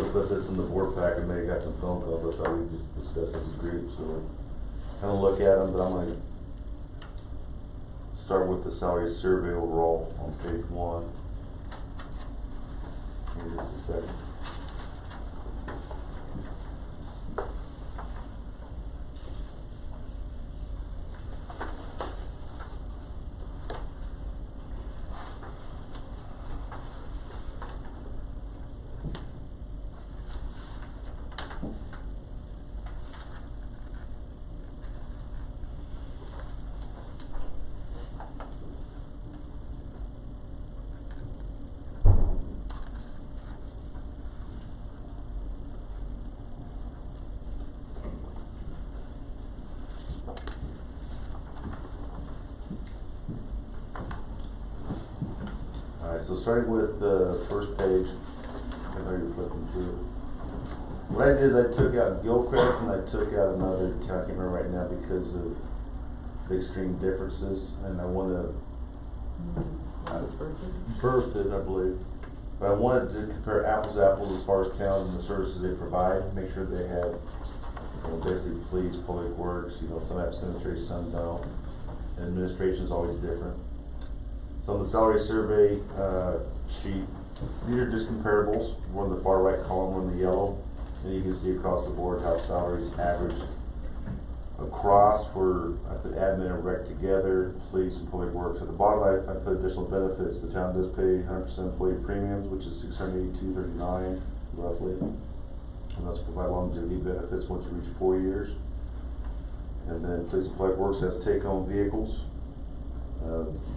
to put this in the board pack, and maybe got some phone calls, I thought we'd just discuss as a group, so kind of look at them, but I'm gonna start with the salary survey overall on page 1. Give me just a second. Alright, so starting with the first page, I know you're flipping through. What I did is I took out Gilchrist and I took out another town, I can't remember right now because of the extreme differences, and I want to, Berthoud, I believe. But I wanted to compare apples to apples as far as towns and the services they provide, make sure they have, you know, basically police, public works, you know, some have cemetery, some don't. And administration is always different. So on the salary survey sheet, these are just comparables. We're in the far right column, we're in the yellow. And you can see across the board how salaries average across for, I put admin and rec together, police and public works. At the bottom I put additional benefits. The town does pay 100% employee premiums, which is $682.39 roughly. And that's provide longevity benefits once you reach 4 years. And then police and public works has take-home vehicles.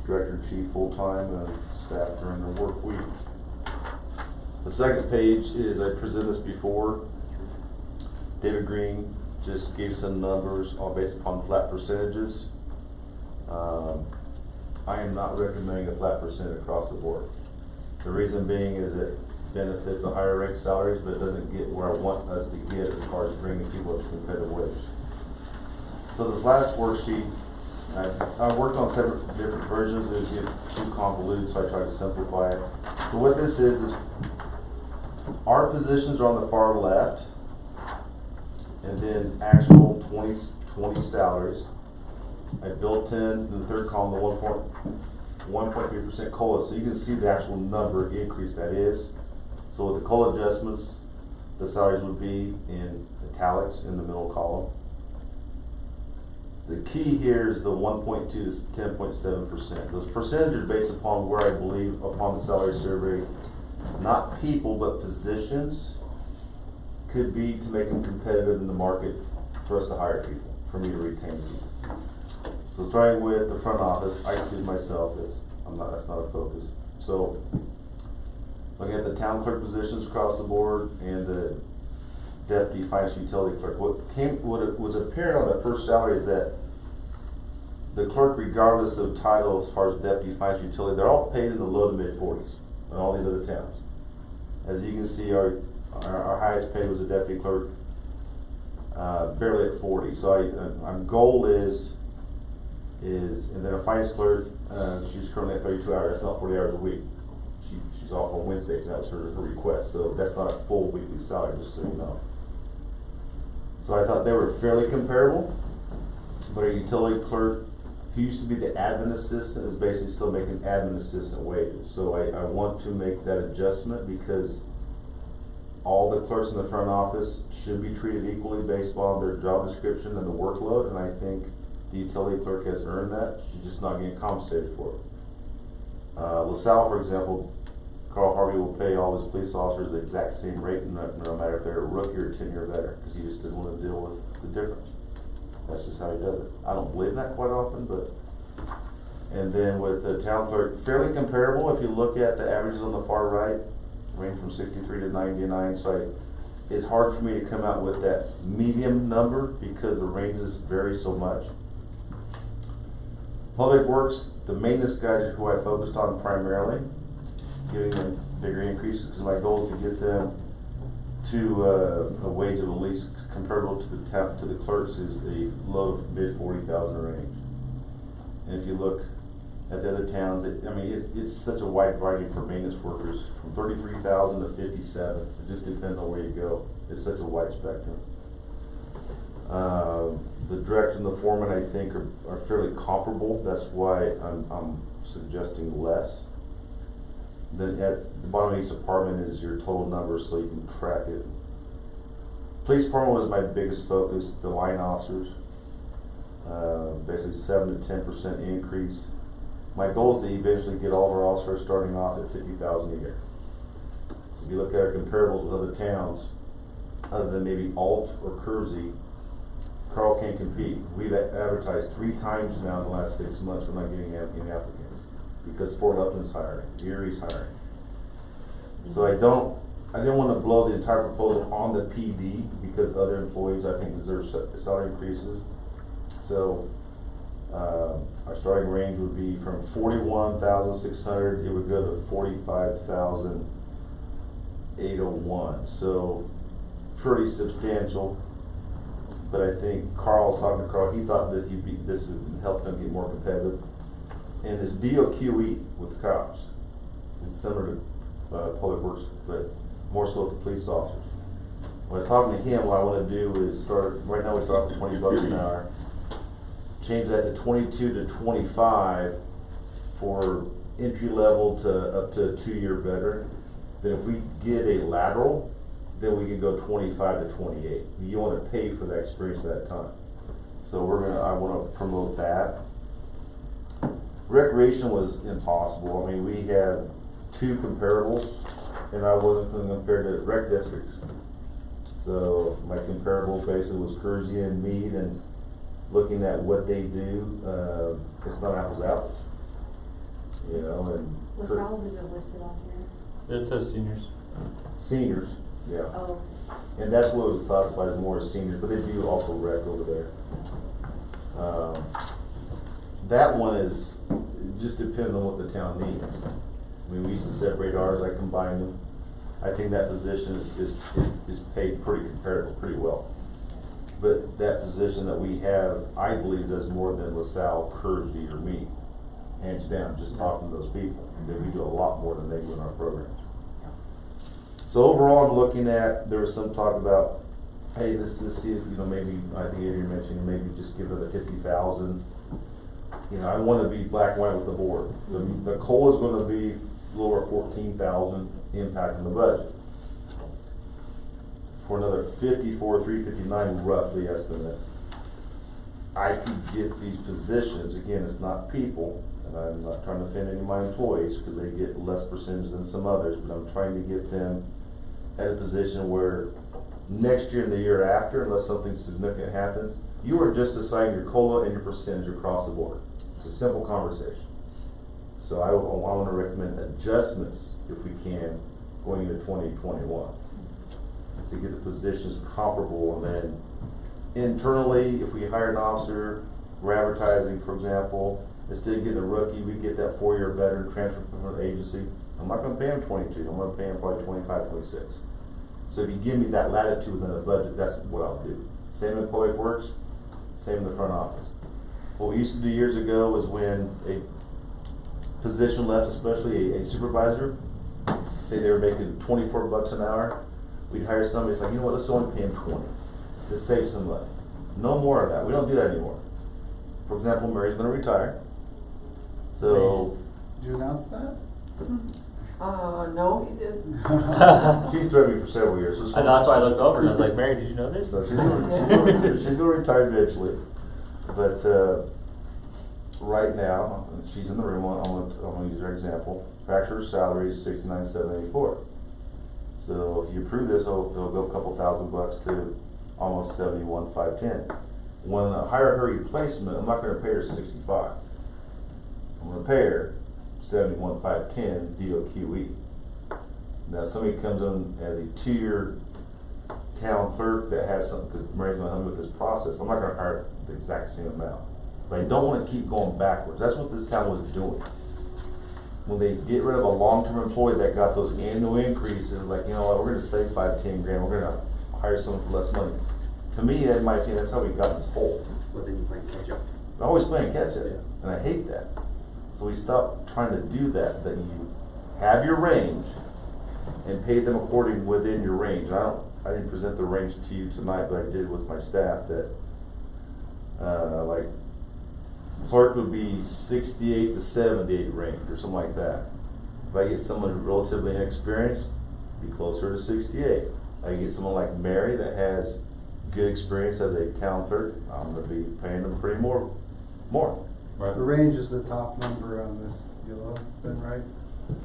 Director and chief full-time and staff during their work week. The second page is, I presented this before, David Green just gave some numbers all based upon flat percentages. I am not recommending a flat percent across the board. The reason being is it benefits the higher ranked salaries, but it doesn't get where I want us to get as far as bringing people up to competitive wages. So this last worksheet, I worked on several different versions. It would get too convoluted, so I tried to simplify it. So what this is our positions are on the far left, and then actual 20 salaries. I built in the third column the 1.3% COLA, so you can see the actual number increase that is. So with the COLA adjustments, the salaries would be in italics in the middle column. The key here is the 1.2 to 10.7%. Those percentages are based upon where I believe upon the salary survey, not people, but positions could be to make them competitive in the market for us to hire people, for me to retain people. So starting with the front office, I excuse myself, that's not a focus. So looking at the town clerk positions across the board and the deputy finance utility clerk, what was apparent on that first salary is that the clerk, regardless of title as far as deputy finance utility, they're all paid in the low to mid 40s in all these other towns. As you can see, our highest paid was a deputy clerk, barely at 40. So our goal is, and then a finance clerk, she's currently at 32 hours. That's not 40 hours a week. She's off on Wednesdays. That was her request. So that's not a full weekly salary, just so you know. So I thought they were fairly comparable. But a utility clerk who used to be the admin assistant is basically still making admin assistant wages. So I want to make that adjustment because all the clerks in the front office should be treated equally based on their job description and the workload, and I think the utility clerk has earned that. She's just not getting compensated for it. LaSalle, for example, Carl Harvey will pay all his police officers the exact same rate, no matter if they're a rookie or 10-year veteran, because he just didn't want to deal with the difference. That's just how he does it. I don't believe in that quite often, but. And then with the town clerk, fairly comparable. If you look at the averages on the far right, range from 63 to 99. So it's hard for me to come out with that medium number because the ranges vary so much. Public Works, the maintenance guys are who I focused on primarily, giving them bigger increases because my goal is to get them to a wage of at least comparable to the clerks is the low to mid 40,000 range. And if you look at the other towns. It's such a wide variety for maintenance workers, from 33,000 to 57. It just depends on where you go. It's such a wide spectrum. The director and the foreman, I think, are fairly comparable. That's why I'm suggesting less. Then at the bottom of each department is your total number so you can track it. Police department was my biggest focus, the line officers. Basically 7 to 10% increase. My goal is to eventually get all of our officers starting off at $50,000 a year. So if you look at our comparables with other towns, other than maybe Alt or Kersey, Carl can't compete. We've advertised 3 times now in the last 6 months. We're not getting any applicants because Fort Upton's hiring, Erie's hiring. So I didn't want to blow the entire proposal on the PD because other employees I think deserve salary increases. So our starting range would be from 41,600. It would go to 45,801. So pretty substantial. But I think Carl was talking to Carl. He thought that this would help them get more competitive. And this DOQE with cops, it's similar to public works, but more so with the police officers. When I was talking to him, what I want to do is right now we start with $20 an hour, change that to 22 to 25 for entry level to up to a 2-year veteran. Then if we get a lateral, then we can go 25 to 28. You want to pay for that experience at that time. So I want to promote that. Recreation was impossible. I mean, we had 2 comparables, and I wasn't going to compare to rec districts. So my comparable basically was Kersey and Meade, and looking at what they do, it's not apples to apples. You know, and LaSalle's isn't listed on here. It says seniors. Seniors, yeah. Oh. And that's what was classified as more as seniors, but they do also rec over there. That one it just depends on what the town needs. I mean, we used to separate ours, I combined them. I think that position is paid pretty well. But that position that we have, I believe, does more than LaSalle, Kersey, or me. Hands down, just talking to those people. Then we do a lot more than they do in our programs. So overall, I'm looking at, there was some talk about, hey, let's see if, maybe, I think Adrian mentioned, maybe just give it a 50,000. I want to be black and white with the board. The COLA is going to be lower 14,000, impacting the budget. For another 359 roughly estimate, I could get these positions, again, it's not people, and I'm not trying to offend any of my employees because they get less percentage than some others, but I'm trying to get them at a position where next year and the year after, unless something significant happens, you are just assigning your COLA and your percentage across the board. It's a simple conversation. So I want to recommend adjustments, if we can, going into 2021 to get the positions comparable. And then internally, if we hire an officer, we're advertising, for example, instead of getting a rookie, we get that 4-year veteran transfer from an agency. I'm not going to pay him 22. I'm going to pay him probably 25, 26. So if you give me that latitude within the budget, that's what I'll do. Same in public works, same in the front office. What we used to do years ago was when a position left, especially a supervisor, say they were making $24 an hour, we'd hire somebody who's like, you know what, let's only pay him 20. Let's save some money. No more of that. We don't do that anymore. For example, Mary's going to retire. So Did you announce that? No, he didn't. she's threatened me for several years. So I know, that's why I looked over and I was like, Mary, did you know this? So she's going to retire eventually. But right now, she's in the room. I'm going to use her example. Factor salary is $69,784. So if you approve this, it'll go a couple $1,000 to almost $71,510. When I hire her replacement, I'm not going to pay her $65. I'm going to pay her $71,510 DOQE. Now, somebody comes in as a 2-year town clerk that has something, because Mary's going to help me with this process. I'm not going to hire the exact same amount. But I don't want to keep going backwards. That's what this town was doing. When they get rid of a long-term employee that got those annual increases, like, you know what, we're going to save $5-10 grand, we're going to hire someone for less money. To me, in my opinion, that's how we got this hole. Well, then you play catch up. I'm always playing catch up, Yeah. and I hate that. So we stopped trying to do that you have your range and pay them according within your range. I didn't present the range to you tonight, but I did with my staff that, like, clerk would be 68 to 78 range or something like that. If I get someone relatively inexperienced, be closer to 68. I get someone like Mary that has good experience as a town clerk, I'm gonna be paying them pretty more. Right. The range is the top number on this yellow, then, right?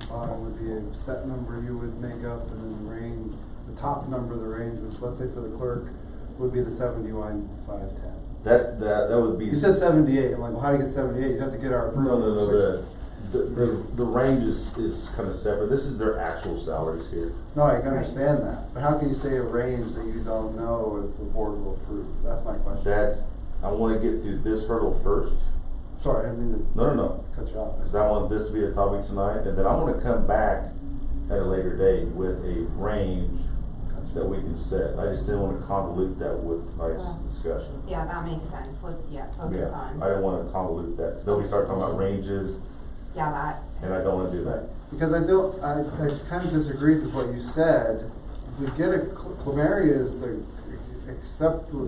Bottom would be a set number you would make up, and then the range, the top number of the range, which, let's say for the clerk, would be the 71,510. That would be. You said 78, I'm like, well, how do you get 78? You have to get our approval. No, for the range is kind of separate. This is their actual salaries here. No, I can understand that, but how can you say a range that you don't know if the board will approve? That's my question. I wanna get through this hurdle first. Sorry, I didn't mean to No. cut you off. Cause I want this to be the topic tonight, and then I wanna come back at a later date with a range that we can set. I just didn't wanna convolute that with tonight's discussion. Yeah, that makes sense, let's, focus Yeah, on. I didn't wanna convolute that, 'cause then we start talking about ranges, Yeah, that. and I don't wanna do that. Right, because I kind of disagreed with what you said. If we get Mary is the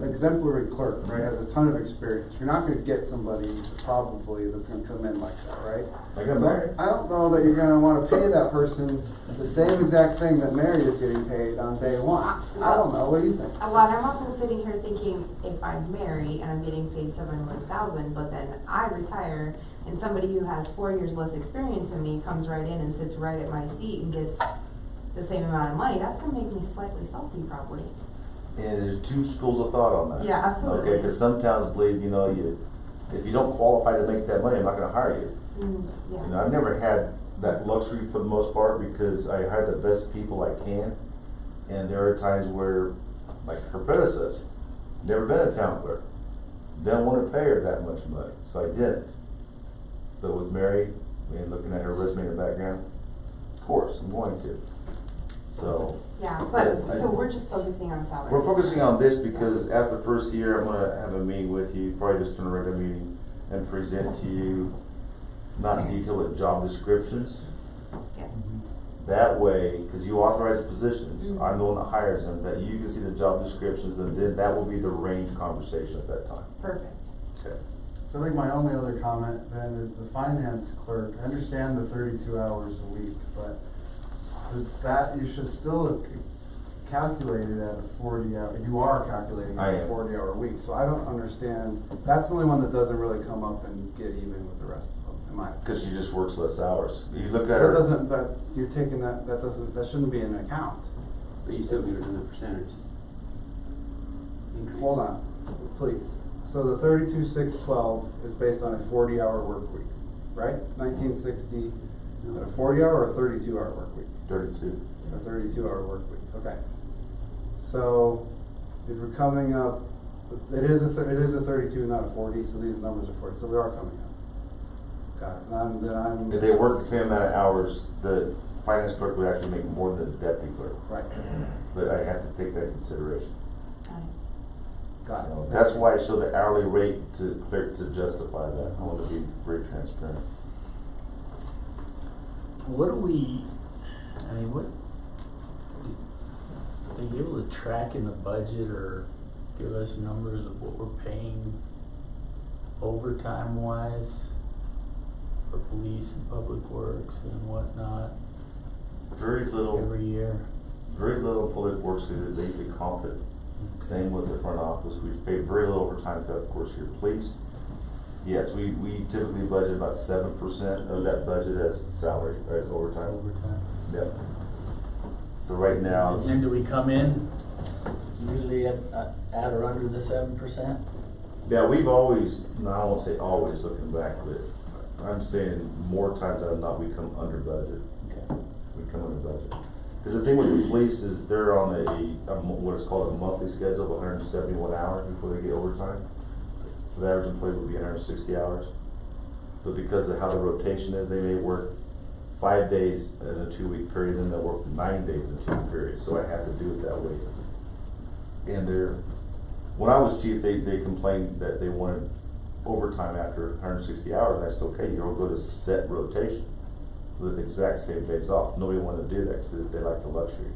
exemplary clerk, right, has a ton of experience. You're not gonna get somebody probably that's gonna come in like that, right? I got So Mary. I don't know that you're gonna wanna pay that person the same exact thing that Mary is getting paid on day one. I don't know, what do you think? Well, and I'm also sitting here thinking, if I'm married and I'm getting paid 71,000, but then I retire, and somebody who has 4 years less experience than me comes right in and sits right at my seat and gets the same amount of money, that's gonna make me slightly salty probably. And there's two schools of thought on that. Yeah, absolutely. Okay, cause some towns believe, if you don't qualify to make that money, I'm not gonna hire you. Yeah. I've never had that luxury for the most part because I hire the best people I can. And there are times where, like her predecessor, never been a town clerk, didn't wanna pay her that much money, so I didn't. But with Mary, and looking at her resume and her background, of course, I'm going to. So. Yeah, but, so we're just focusing on salaries. We're focusing on this because after the first year, I'm gonna have a meeting with you, probably just in a regular meeting, and present to you, not in detail, but job descriptions. Yes. That way, cause you authorize positions, I'm the one that hires them, that you can see the job descriptions, and then that will be the range conversation at that time. Perfect. Okay. So I think my only other comment then is the finance clerk. I understand the 32 hours a week, but that you should still calculate it at a 40-hour. You are calculating it at a 40-hour week. So I don't understand. That's the only one that doesn't really come up and get even with the rest of them, in my opinion. Cause she just works less hours. You look at That her. doesn't. You're taking that. That shouldn't be an account. But you still be within the percentages. Increase. Hold on, please. So the 32,612 is based on a 40-hour work week, right? 1960, a 40-hour or a 32-hour work week? 32. A 32-hour work week. Okay. So if we're coming up, it is a 32, not a 40. So these numbers are 40. So we are coming up. Got it. If they work the same amount of hours, the finance clerk would actually make more than the deputy clerk. Right. But I have to take that into consideration. Got So it. that's why I show the hourly rate to clerk to justify that. I want to be very transparent. What do we, are you able to track in the budget or give us numbers of what we're paying overtime wise for police and public works and whatnot Very little. every year? Very little public works because they comp it. Same with the front office. We pay very little overtime to, of course, your police. Yes, we typically budget about 7% of that budget as salary, right, as overtime. Overtime. Yep. So right now. And do we come in usually at or under the 7%? Yeah, we've always, no, I won't say always looking back, but I'm saying more times than not we come under budget. Okay. We come under budget. Because the thing with the police is they're on what is called a monthly schedule of 171 hours before they get overtime. So the average employee would be 160 hours. But because of how the rotation is, they may work 5 days in a 2-week period, and they'll work 9 days in a 2-week period. So I have to do it that way. And when I was chief, they complained that they wanted overtime after 160 hours, that's okay, you don't go to set rotation with the exact same days off. Nobody wanted to do that because they like the luxury.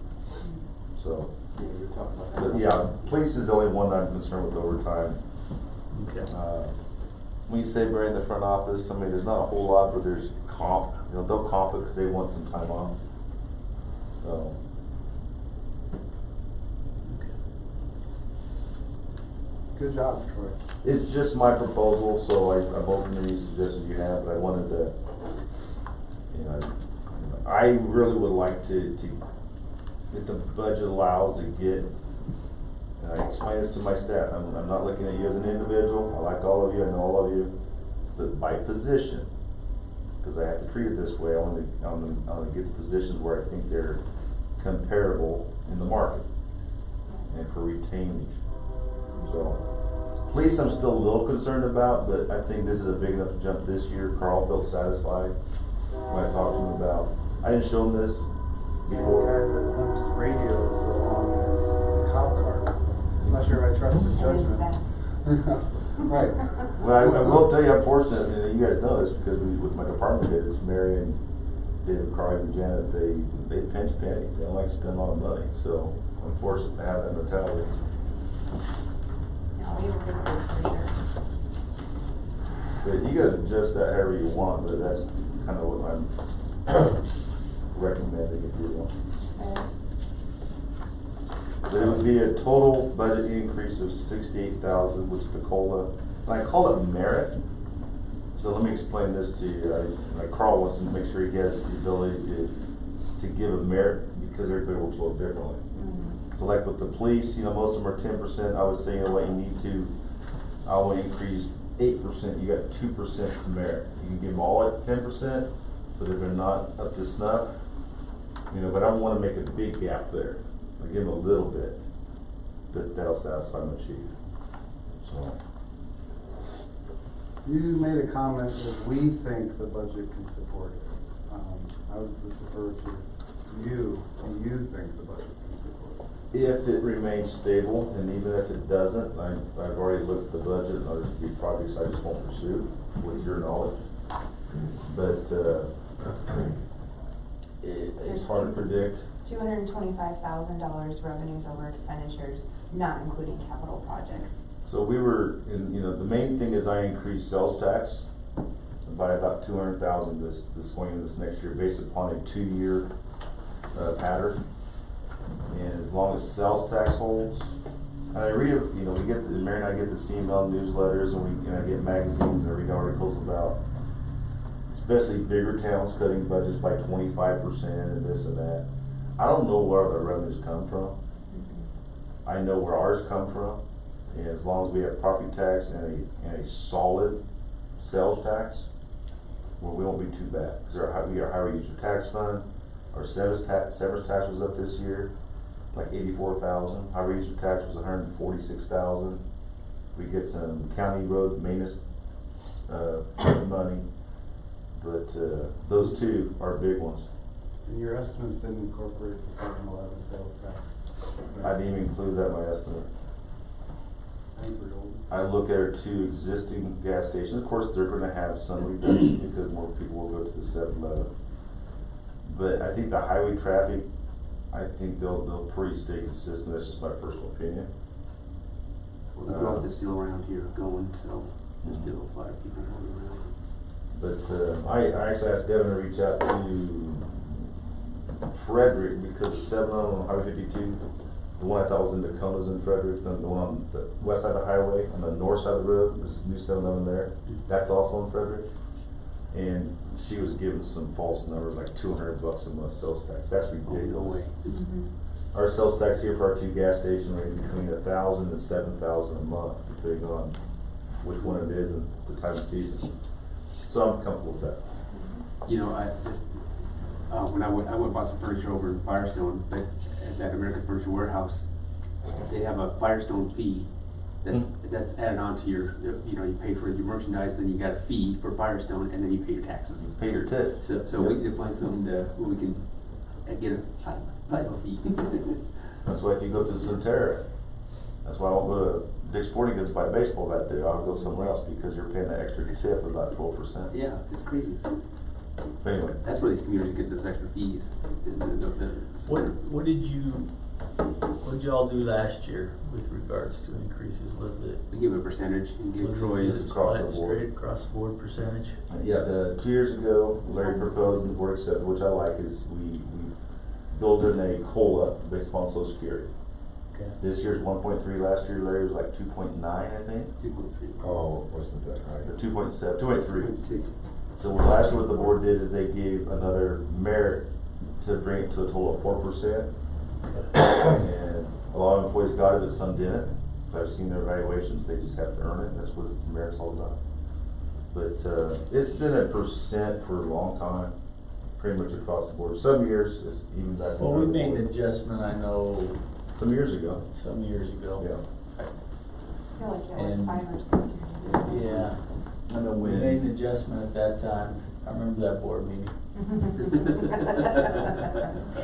So, Yeah, you're talking about that. but yeah, police is the only one I'm concerned with overtime. Okay. When you say Barry in the front office, I mean, there's not a whole lot, but there's comp, they'll comp it because they want some time off. So, Good job, Troy. it's just my proposal, so I'm open to any suggestions you have, but I wanted to, I really would like to, if the budget allows, to get, and I explain this to my staff, I'm not looking at you as an individual, I like all of you, I know all of you, but by position, because I have to treat it this way, I want to get the positions where I think they're comparable in the market, and for retainage. So, police I'm still a little concerned about, but I think this is a big enough jump this year. Carl felt satisfied when I talked to him about, I didn't show him this Same guy before. that limps radios along his cop cars. I'm not sure if I trust his judgment. Right. Well, I will tell you, I'm fortunate, and you guys know this, because with my department heads, Mary and David, Carl, and Janet, they pinch pennies, they don't like to spend a lot of money, so I'm fortunate to have that mentality. No, we have a good group for sure. But you gotta adjust that however you want, but that's kind of what I'm recommending if you want. But it would be a total budget increase of 68,000, which the COLA, and I call it merit. So let me explain this to you. Carl wants to make sure he has the ability to give a merit because everybody works a little differently. So like with the police, most of them are 10%. I would say, you know what, you need to, I will increase 8%, you got 2% merit. You can give them all at 10%, but if they're not up to snuff, but I don't want to make a big gap there. I give them a little bit, but that'll satisfy my chief. So, You made a comment that we think the budget can support it. I would refer to you, and you think the budget can support it. if it remains stable, and even if it doesn't, I've already looked at the budget, and there's be projects I just won't pursue with your knowledge. But it's hard to predict. $225,000 revenues over expenditures, not including capital projects. So we were, the main thing is I increased sales tax by about 200,000 this next year, based upon a 2-year pattern. And as long as sales tax holds, and I read, we get, Mary and I get the email newsletters, and I get magazines, and I read articles about, especially bigger towns cutting budgets by 25% and this and that. I don't know where the revenues come from. I know where ours come from, and as long as we have property tax and a solid sales tax, well, we won't be too bad. Because we are highway user tax fund, our severance tax was up this year, like 84,000. Highway user tax was 146,000. We get some county road maintenance money, but those two are big ones. And your estimates didn't incorporate the 7-Eleven sales tax. I didn't even include that in my estimate. I think we're old. I look at our 2 existing gas stations. Of course, they're going to have some reduction because more people will go to the 7-Eleven. But I think the highway traffic, I think they'll pretty stay consistent. That's just my personal opinion. Well, the growth is still around here going, so there's still a lot of people going around. But I actually asked Devin to reach out to Frederick because the 7-Eleven on Highway 52, the one I thought was in Dakota's in Frederick, the one on the west side of the highway, on the north side of the road, there's a new 7-Eleven there. That's also in Frederick. And she was giving some false numbers, like $200 a month sales tax. That's ridiculous. No way. Our sales tax here for our 2 gas stations range between $1,000 and $7,000 a month, depending on which one it is and the time of season. So I'm comfortable with that. I just, when I went and bought some furniture over in Firestone, at that American Furniture Warehouse, they have a Firestone fee that's added on to your, you pay for your merchandise, then you got a fee for Firestone, and then you pay your taxes. Pay your tip. So we need to find something where we can get a FIFO fee. That's why if you go to the Centera, That's why I won't go to Dick's Sporting Goods buy a baseball bat there, I'll go somewhere else because you're paying that extra tip of about 12%. Yeah, it's crazy. But anyway, That's where these communities get those extra fees. What did y'all do last year with regards to increases? Was it? We give a percentage and give was it Troy just across the flat, board. straight across the board percentage? yeah, 2 years ago, Larry proposed and the board accepted, which I like, is we build in a COLA based upon Social Security. Okay. This year's 1.3, last year Larry was like 2.9, I think, 2.3. Oh, wasn't that high? or 2.7, 2.3. So last year what the board did is they gave another merit to bring it to a total of 4%. And a lot of employees got it, but some didn't. I've seen their evaluations, they just have to earn it, that's what the merit's all about. But, it's been a percent for a long time, pretty much across the board. Some years, it's even back. Well, we made an adjustment, I know, Some years ago, some years ago. yeah. I feel like it was And- 5 or 6 years ago. Yeah, I know we made an adjustment at that time. I remember that board meeting. I'm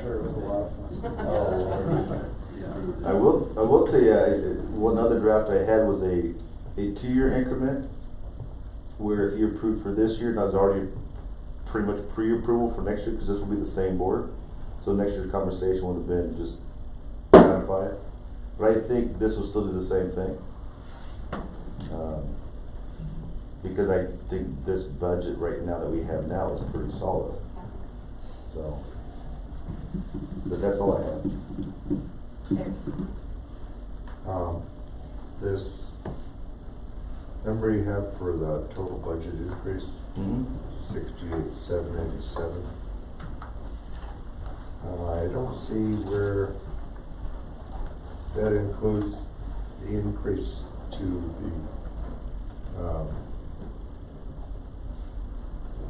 sure it was a lot of fun. Oh, I will tell you, one other draft I had was a 2-year increment, where if you approved for this year, and I was already pretty much pre-approval for next year, because this will be the same board. So next year's conversation would have been just ratify it. But I think this will still do the same thing. Because I think this budget right now that we have now is pretty solid. So, but that's all I have. This number you have for the total budget increase, 68,787. I don't see where that includes the increase to the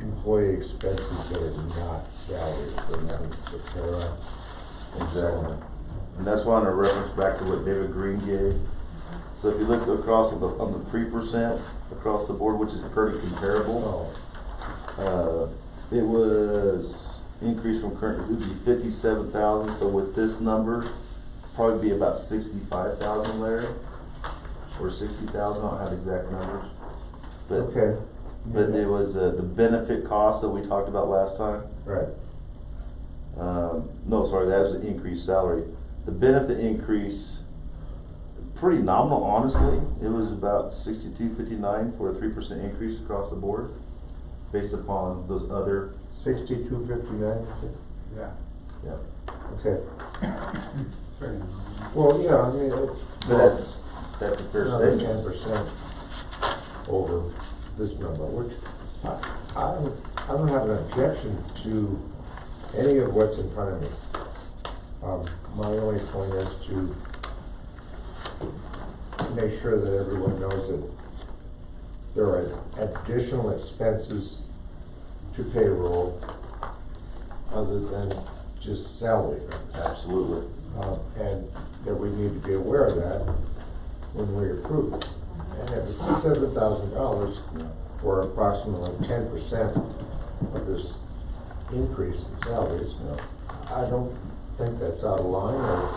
employee expenses that are not salaries, for instance, et cetera. Exactly. And that's why I'm gonna reference back to what David Green gave. So if you look across on the 3% across the board, which is pretty comparable, it was increased from current, it would be 57,000. So with this number, probably be about 65,000, Larry, or 60,000. I don't have exact numbers. But, Okay. But it was the benefit cost that we talked about last time. Right. No, sorry, that was the increased salary. The benefit increase, pretty nominal, honestly. It was about 62.59 for a 3% increase across the board, based upon those other. 62.59. Yeah. Yeah. Okay. Fair enough. Well, yeah, I mean, But that's a fair another statement. 10% over this number, which I don't have an objection to any of what's in front of me. My only point is to make sure that everyone knows that there are additional expenses to payroll other than just salary. Absolutely. And that we need to be aware of that when we approve this. And if it's $7,000 or approximately 10% of this increase in salaries, I don't think that's out of line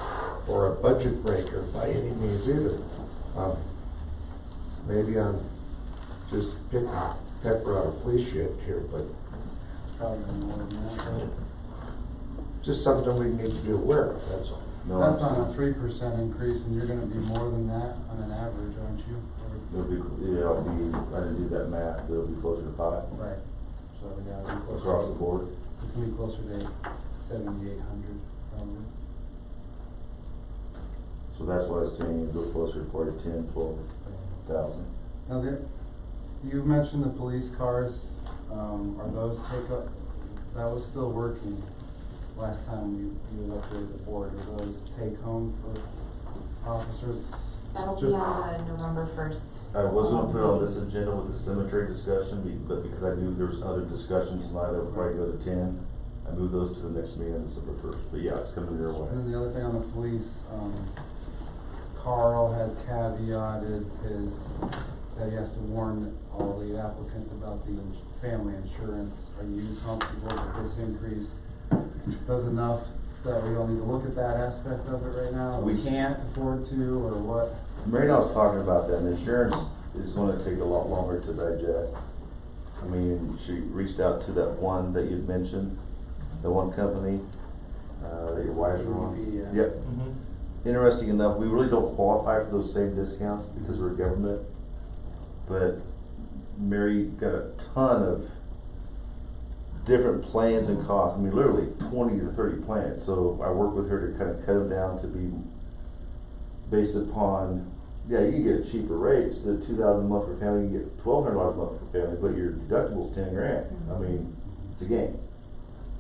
or a budget breaker by any means either. Maybe I'm just picking pepper out of flea shit here, but It's probably more than that. just something we need to be aware of, that's all. No, That's on a 3% increase, and you're gonna be more than that on an average, aren't you? It'll be, I didn't do that math, it'll be closer to 5 Right. So, yeah, it'll be closer. across the board. It's gonna be closer to 7,800, probably. So that's why I was saying it goes closer to probably 10, 12,000. Now, you mentioned the police cars, are those that was still working last time you updated the board, are those take home for officers? That'll be Just- on the November 1st. I was gonna put it on this agenda with the cemetery discussion, but because I knew there was other discussions tonight that would probably go to 10, I moved those to the next meeting on December 1st. But yeah, it's coming your way. And then the other thing on the police, Carl had caveated that he has to warn all the applicants about the family insurance. Are you comfortable that this increase does enough that we don't need to look at that aspect of it right now? We can't afford to, or what? Mary was talking about that, and insurance is gonna take a lot longer to digest. I mean, she reached out to that one that you'd mentioned, the one company, that your wife was on. EVP, yeah. Yep. Interesting enough, we really don't qualify for those same discounts because we're government, but Mary got a ton of different plans and costs. I mean, literally 20 to 30 plans. So I worked with her to kind of cut them down to be based upon, yeah, you can get a cheaper rate. So the $2,000 a month for family, you can get $1,200 a month for family, but your deductible's $10,000. I mean, it's a game.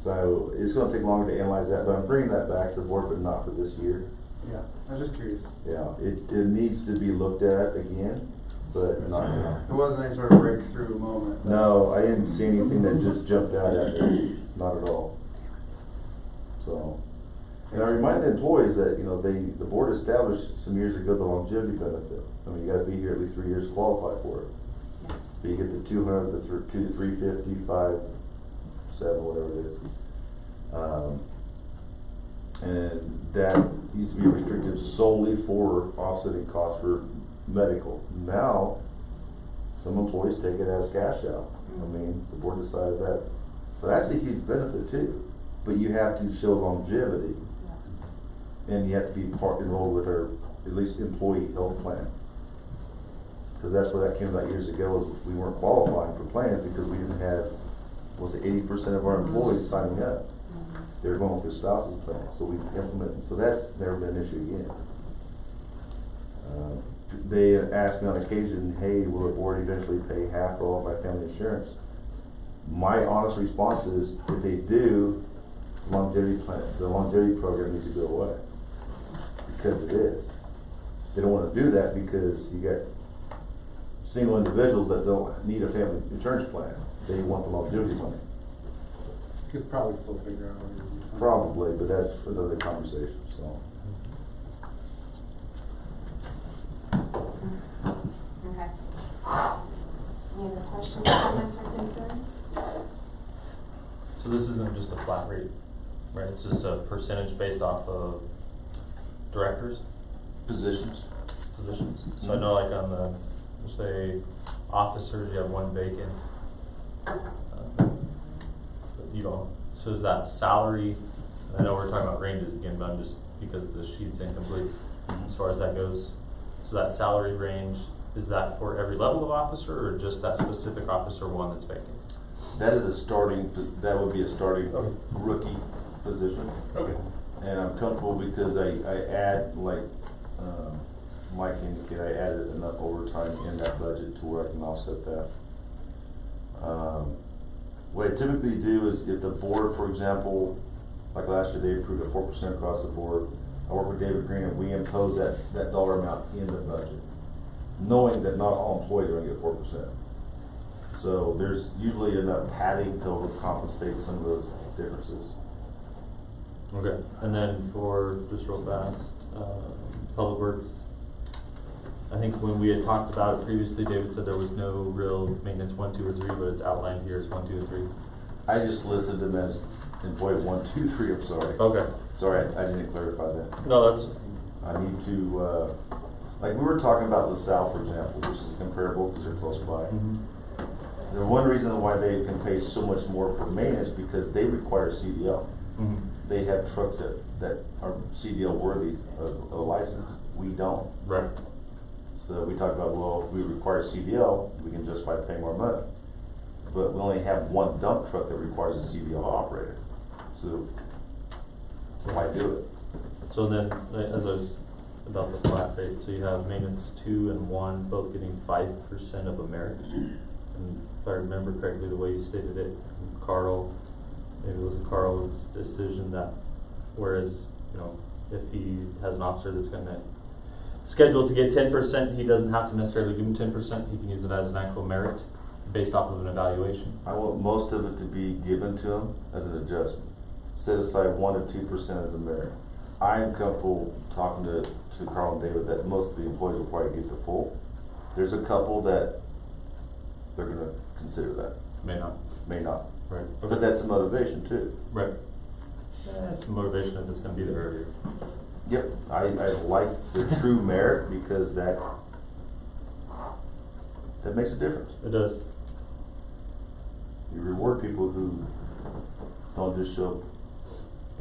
So it's going to take longer to analyze that, but I'm bringing that back to the board, but not for this year. Yeah, I was just curious. Yeah, it needs to be looked at again, but not now. There wasn't any sort of breakthrough moment. No, I didn't see anything that just jumped out at me, not at all. So, and I remind the employees that, you know, the board established some years ago the longevity benefit. I mean, you gotta be here at least 3 years to qualify for it. So you get the 200, the 2, 350, 5, 7, whatever it is. And that used to be restricted solely for offsetting costs for medical. Now, some employees take it as cash out. I mean, the board decided that. So that's a huge benefit too. But you have to show longevity. And you have to be enrolled with our, at least employee health plan. Because that's where that came about years ago, is we weren't qualifying for plans because we didn't have, was it 80% of our employees signing up? They were going with their spouse's plan, so we implemented, so that's never been an issue again. They asked me on occasion, hey, will the board eventually pay half or all of my family insurance? My honest response is, if they do, the longevity program needs to go away. Because it is. They don't want to do that because you got single individuals that don't need a family insurance plan. They want the longevity money. Could probably still figure out what you're doing. Probably, but that's another conversation, so. Okay. Any other questions, comments, or concerns? So this isn't just a flat rate, right? It's just a percentage based off of directors' Positions. positions. So I know like on the, say, officers, you have one vacant. You don't, so is that salary, I know we're talking about ranges again, but I'm just, because the sheet's incomplete as far as that goes. So that salary range, is that for every level of officer or just that specific officer one that's vacant? That is a starting, that would be a starting Okay. rookie position. Okay. And I'm comfortable because I add, like, Mike indicated, I added enough overtime in that budget to where I can offset that. What I typically do is if the board, for example, like last year, they approved a 4% across the board. I work with David Green and we impose that dollar amount in the budget, knowing that not all employees are gonna get 4%. So there's usually enough padding to overcompensate some of those differences. Okay, and then for, just real fast, Public Works, I think when we had talked about it previously, David said there was no real maintenance 1, 2, or 3, but it's outlined here as 1, 2, and 3. I just listed them as employee 1, 2, 3, I'm sorry. Okay. Sorry, I didn't clarify that. No, that's, I need to, like we were talking about LaSalle, for example, which is comparable because they're close by. The one reason why they can pay so much more for maintenance because they require CDL. They have trucks that are CDL worthy of a license. We don't. right. So we talked about, well, if we require CDL, we can justify paying more money. But we only have one dump truck that requires a CDL operator. So why do it? So then, as I was about the flat rate, so you have maintenance 2 and 1 both getting 5% of a merit. And if I remember correctly, the way you stated it, Carl, maybe it was Carl's decision that, whereas, you know, if he has an officer that's gonna scheduled to get 10%, he doesn't have to necessarily give him 10%, he can use it as an actual merit based off of an evaluation. I want most of it to be given to them as an adjustment. Set aside 1 to 2% as a merit. I am comfortable talking to Carl and David that most of the employees will probably get the full. There's a couple that they're gonna consider that. May not. May not. Right. But that's a motivation too. Right. It's motivation if it's gonna be there earlier. Yep, I like the true merit because that makes a difference. It does. You reward people who don't just show up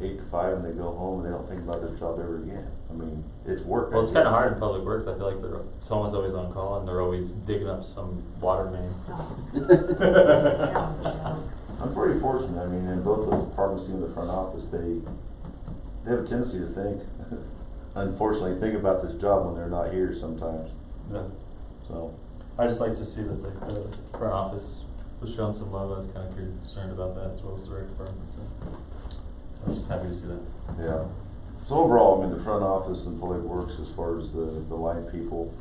8 to 5 and they go home and they don't think about their job ever again. I mean, it's work. Well, it's kinda hard in public works. I feel like someone's always on call and they're always digging up some water main. I'm pretty fortunate. I mean, in both the departments in the front office, they have a tendency to think, unfortunately, think about this job when they're not here sometimes. Yeah. So, I just like to see that the front office was showing some love. I was kinda concerned about that as well as the rec department, so I was just happy to see that. yeah. So overall, I mean, the front office and public works, as far as the line people,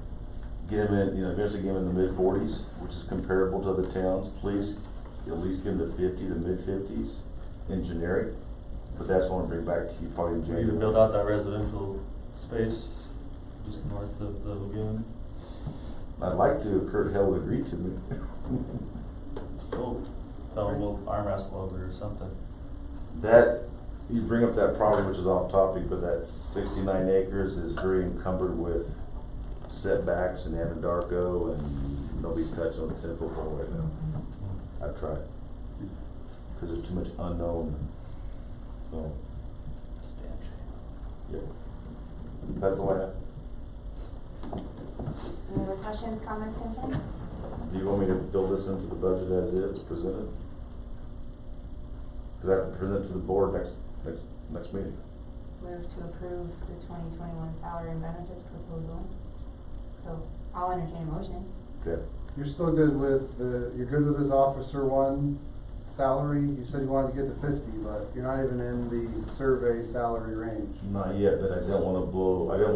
get them in, eventually get them in the mid-40s, which is comparable to other towns. Police, at least give them the 50 to mid-50s in generic, but that's what I want to bring back to you probably in We need January. to build out that residential space just north of the lagoon. I'd like to, if Kurt Hill would agree to me. Oh, tell them we'll arm wrestle over it or something. That, you bring up that property, which is off topic, but that 69 acres is very encumbered with setbacks and Anadarko, and nobody's touched on the 10-foot pole right now. I've tried, because there's too much unknown, so, yeah. That's all I have. Any other questions, comments, concerns? Do you want me to build this into the budget as is presented? Because I have to present to the board next meeting. Move to approve the 2021 salary and benefits proposal. So I'll entertain a motion. Okay. You're still good with you're good with this officer one salary? You said you wanted to get to 50, but you're not even in the survey salary range. Not yet, but I don't want to blow, You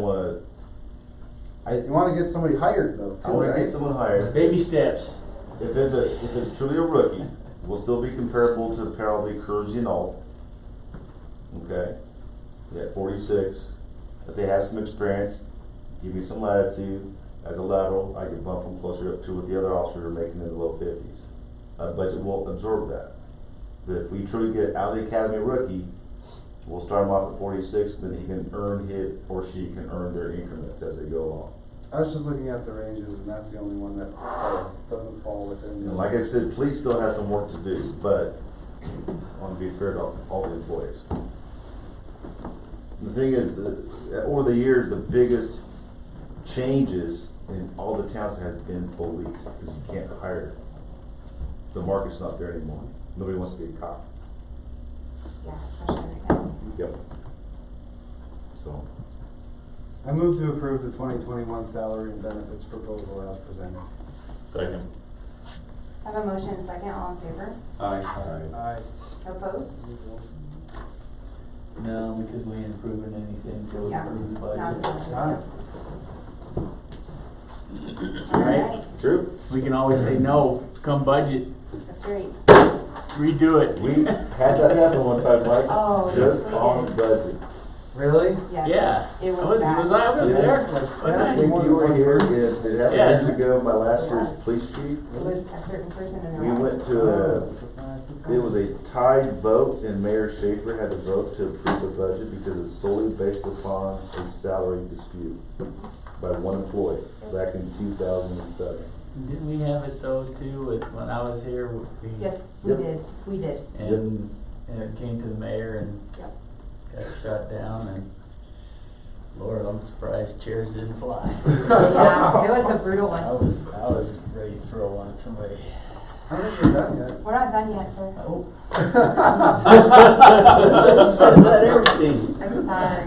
want to get somebody hired though, I too, want to right? get someone hired. Baby steps. If it's truly a rookie, we'll still be comparable to probably Kersey and all. Okay? Yeah, 46. If they have some experience, give me some latitude. As a lateral, I can bump them closer up to what the other officers are making in the low 50s. Budget will absorb that. But if we truly get out of the academy rookie, we'll start them off at 46, then he can earn or she can earn their increments as they go along. I was just looking at the ranges, and that's the only one that doesn't fall within. And like I said, police still has some work to do, but I want to be fair to all the employees. The thing is, over the years, the biggest changes in all the towns have been police, because you can't hire. The market's not there anymore. Nobody wants to be a cop. Yeah, especially right now. Yep. So, I move to approve the 2021 salary and benefits proposal as presented. Second. I have a motion and a second. All in favor? Aye. Aye. Opposed? No, because we ain't approving anything until we Yeah. approve the Not budget. good. All right. true. We can always say no, come budget, That's right. redo it. We had that happen one time, Mike. Oh, yes, Just we on did. budget. Really? Yes. Yeah. It was bad. Was I over there? I think you were here, it happened Yes. years ago, my last year's police chief. It was a certain person in the We room. went to it was a tied vote, and Mayor Schaefer had to vote to approve the budget because it's solely based upon a salary dispute by one employee back in 2007. Didn't we have it though too, when I was here? Yes, we Yep. did. We did. And it came to the mayor and Yep. got shut down, and Lord, I'm surprised chairs didn't fly. Yeah, it was a brutal I one. was ready to throw one at somebody. I don't think you're done yet. We're not done yet, sir. Oh. Says that everything. I'm sorry.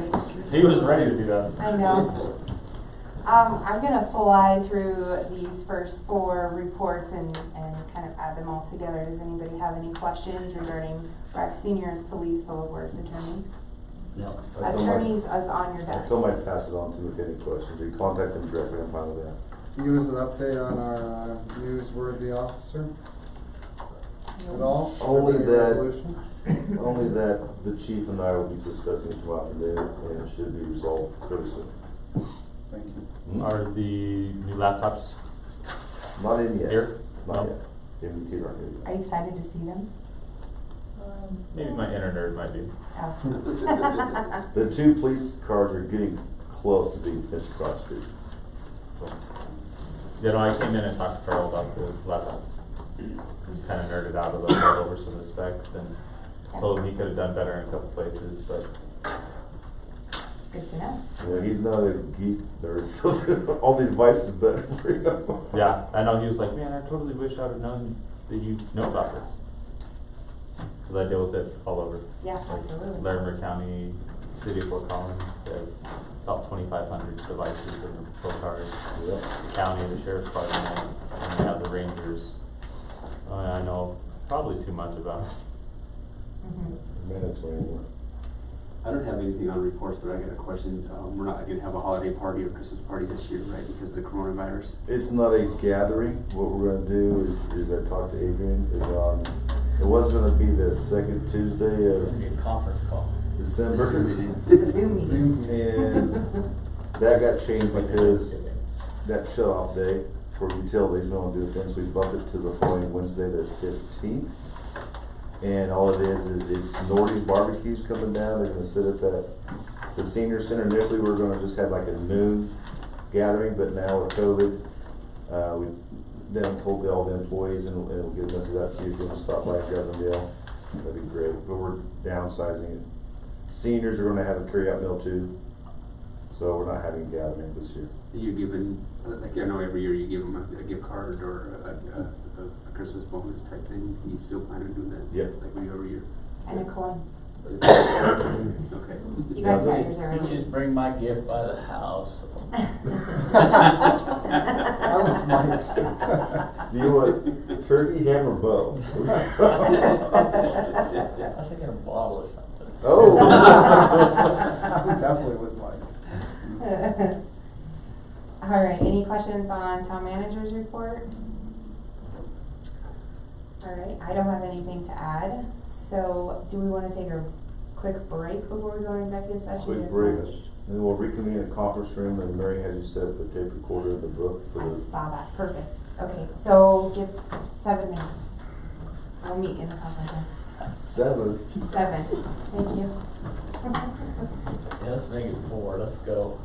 He was ready to do that. I know. I'm gonna fly through these first 4 reports and kind of add them all together. Does anybody have any questions regarding rec seniors, police, public works, attorney? No. Attorneys is on your I desk. told Mike to pass it on to if any questions. You contact them directly, I'm fine with that. Give us an update on our newsworthy officer at all? Only Any that- resolution? Only that the chief and I will be discussing tomorrow afternoon, and it should be resolved pretty soon. Thank you. Are the new laptops Not in yet. here? Not No. yet. MBTs aren't here Are yet. you excited to see them? Maybe my inner nerd might be. Oh. The 2 police cars are getting close to being finished across the street. You know, I came in and talked to Carl about the laptops. Kind of nerded out a little bit over some of the specs and told him he could have done better in a couple places, but Good to know. Yeah, he's not a geek nerd, so all the advice is better for him. yeah, I know he was like, man, I totally wish I would have known that you know about this. Because I deal with it all over. Yeah, Like absolutely. Larimer County, City of Fort Collins, they have about 2,500 devices in the patrol cars. Yep. The county, the sheriff's department, and we have the rangers. I know probably too much about it. Mhm. Minutes anymore. I don't have anything on reports, but I got a question. We're not gonna have a holiday party or Christmas party this year, right, because of the coronavirus? It's not a gathering. What we're gonna do is I talked to Adrian, is on, it was gonna be the second Tuesday of Maybe a conference call. December. Zoom meeting. And that got changed because that shut-off day for utilities, no one do things, we bumped it to the following Wednesday, the 15th. And all it is it's Nordy's barbecue's coming down, they're gonna sit at the senior center. Initially, we were gonna just have like a noon gathering, but now with COVID, we then told all the employees and we'll get a message out to you if you wanna stop by and grab a meal, that'd be great, but we're downsizing it. Seniors are gonna have a carry-out meal too, so we're not having a gathering this year. You're giving, like I know every year you give them a gift card or a Christmas bonus type thing. You still plan on doing that? Yep. Like we do every year? And a coin. Okay. You guys got yours You already. just bring my gift by the house. Do you want turkey, ham, or bow? I was thinking a bottle or something. Oh! I definitely would like. All right, any questions on town manager's report? All right, I don't have anything to add, so do we want to take a quick break before we go into executive session? Quick Ms. break, March? and we'll reconvene in the conference room, and Mary has you set up the tape recorder in the book for I the. saw that, perfect. Okay, so give 7 minutes. We'll meet in the conference room. 7. 7, thank you. Yeah, let's make it 4, let's go.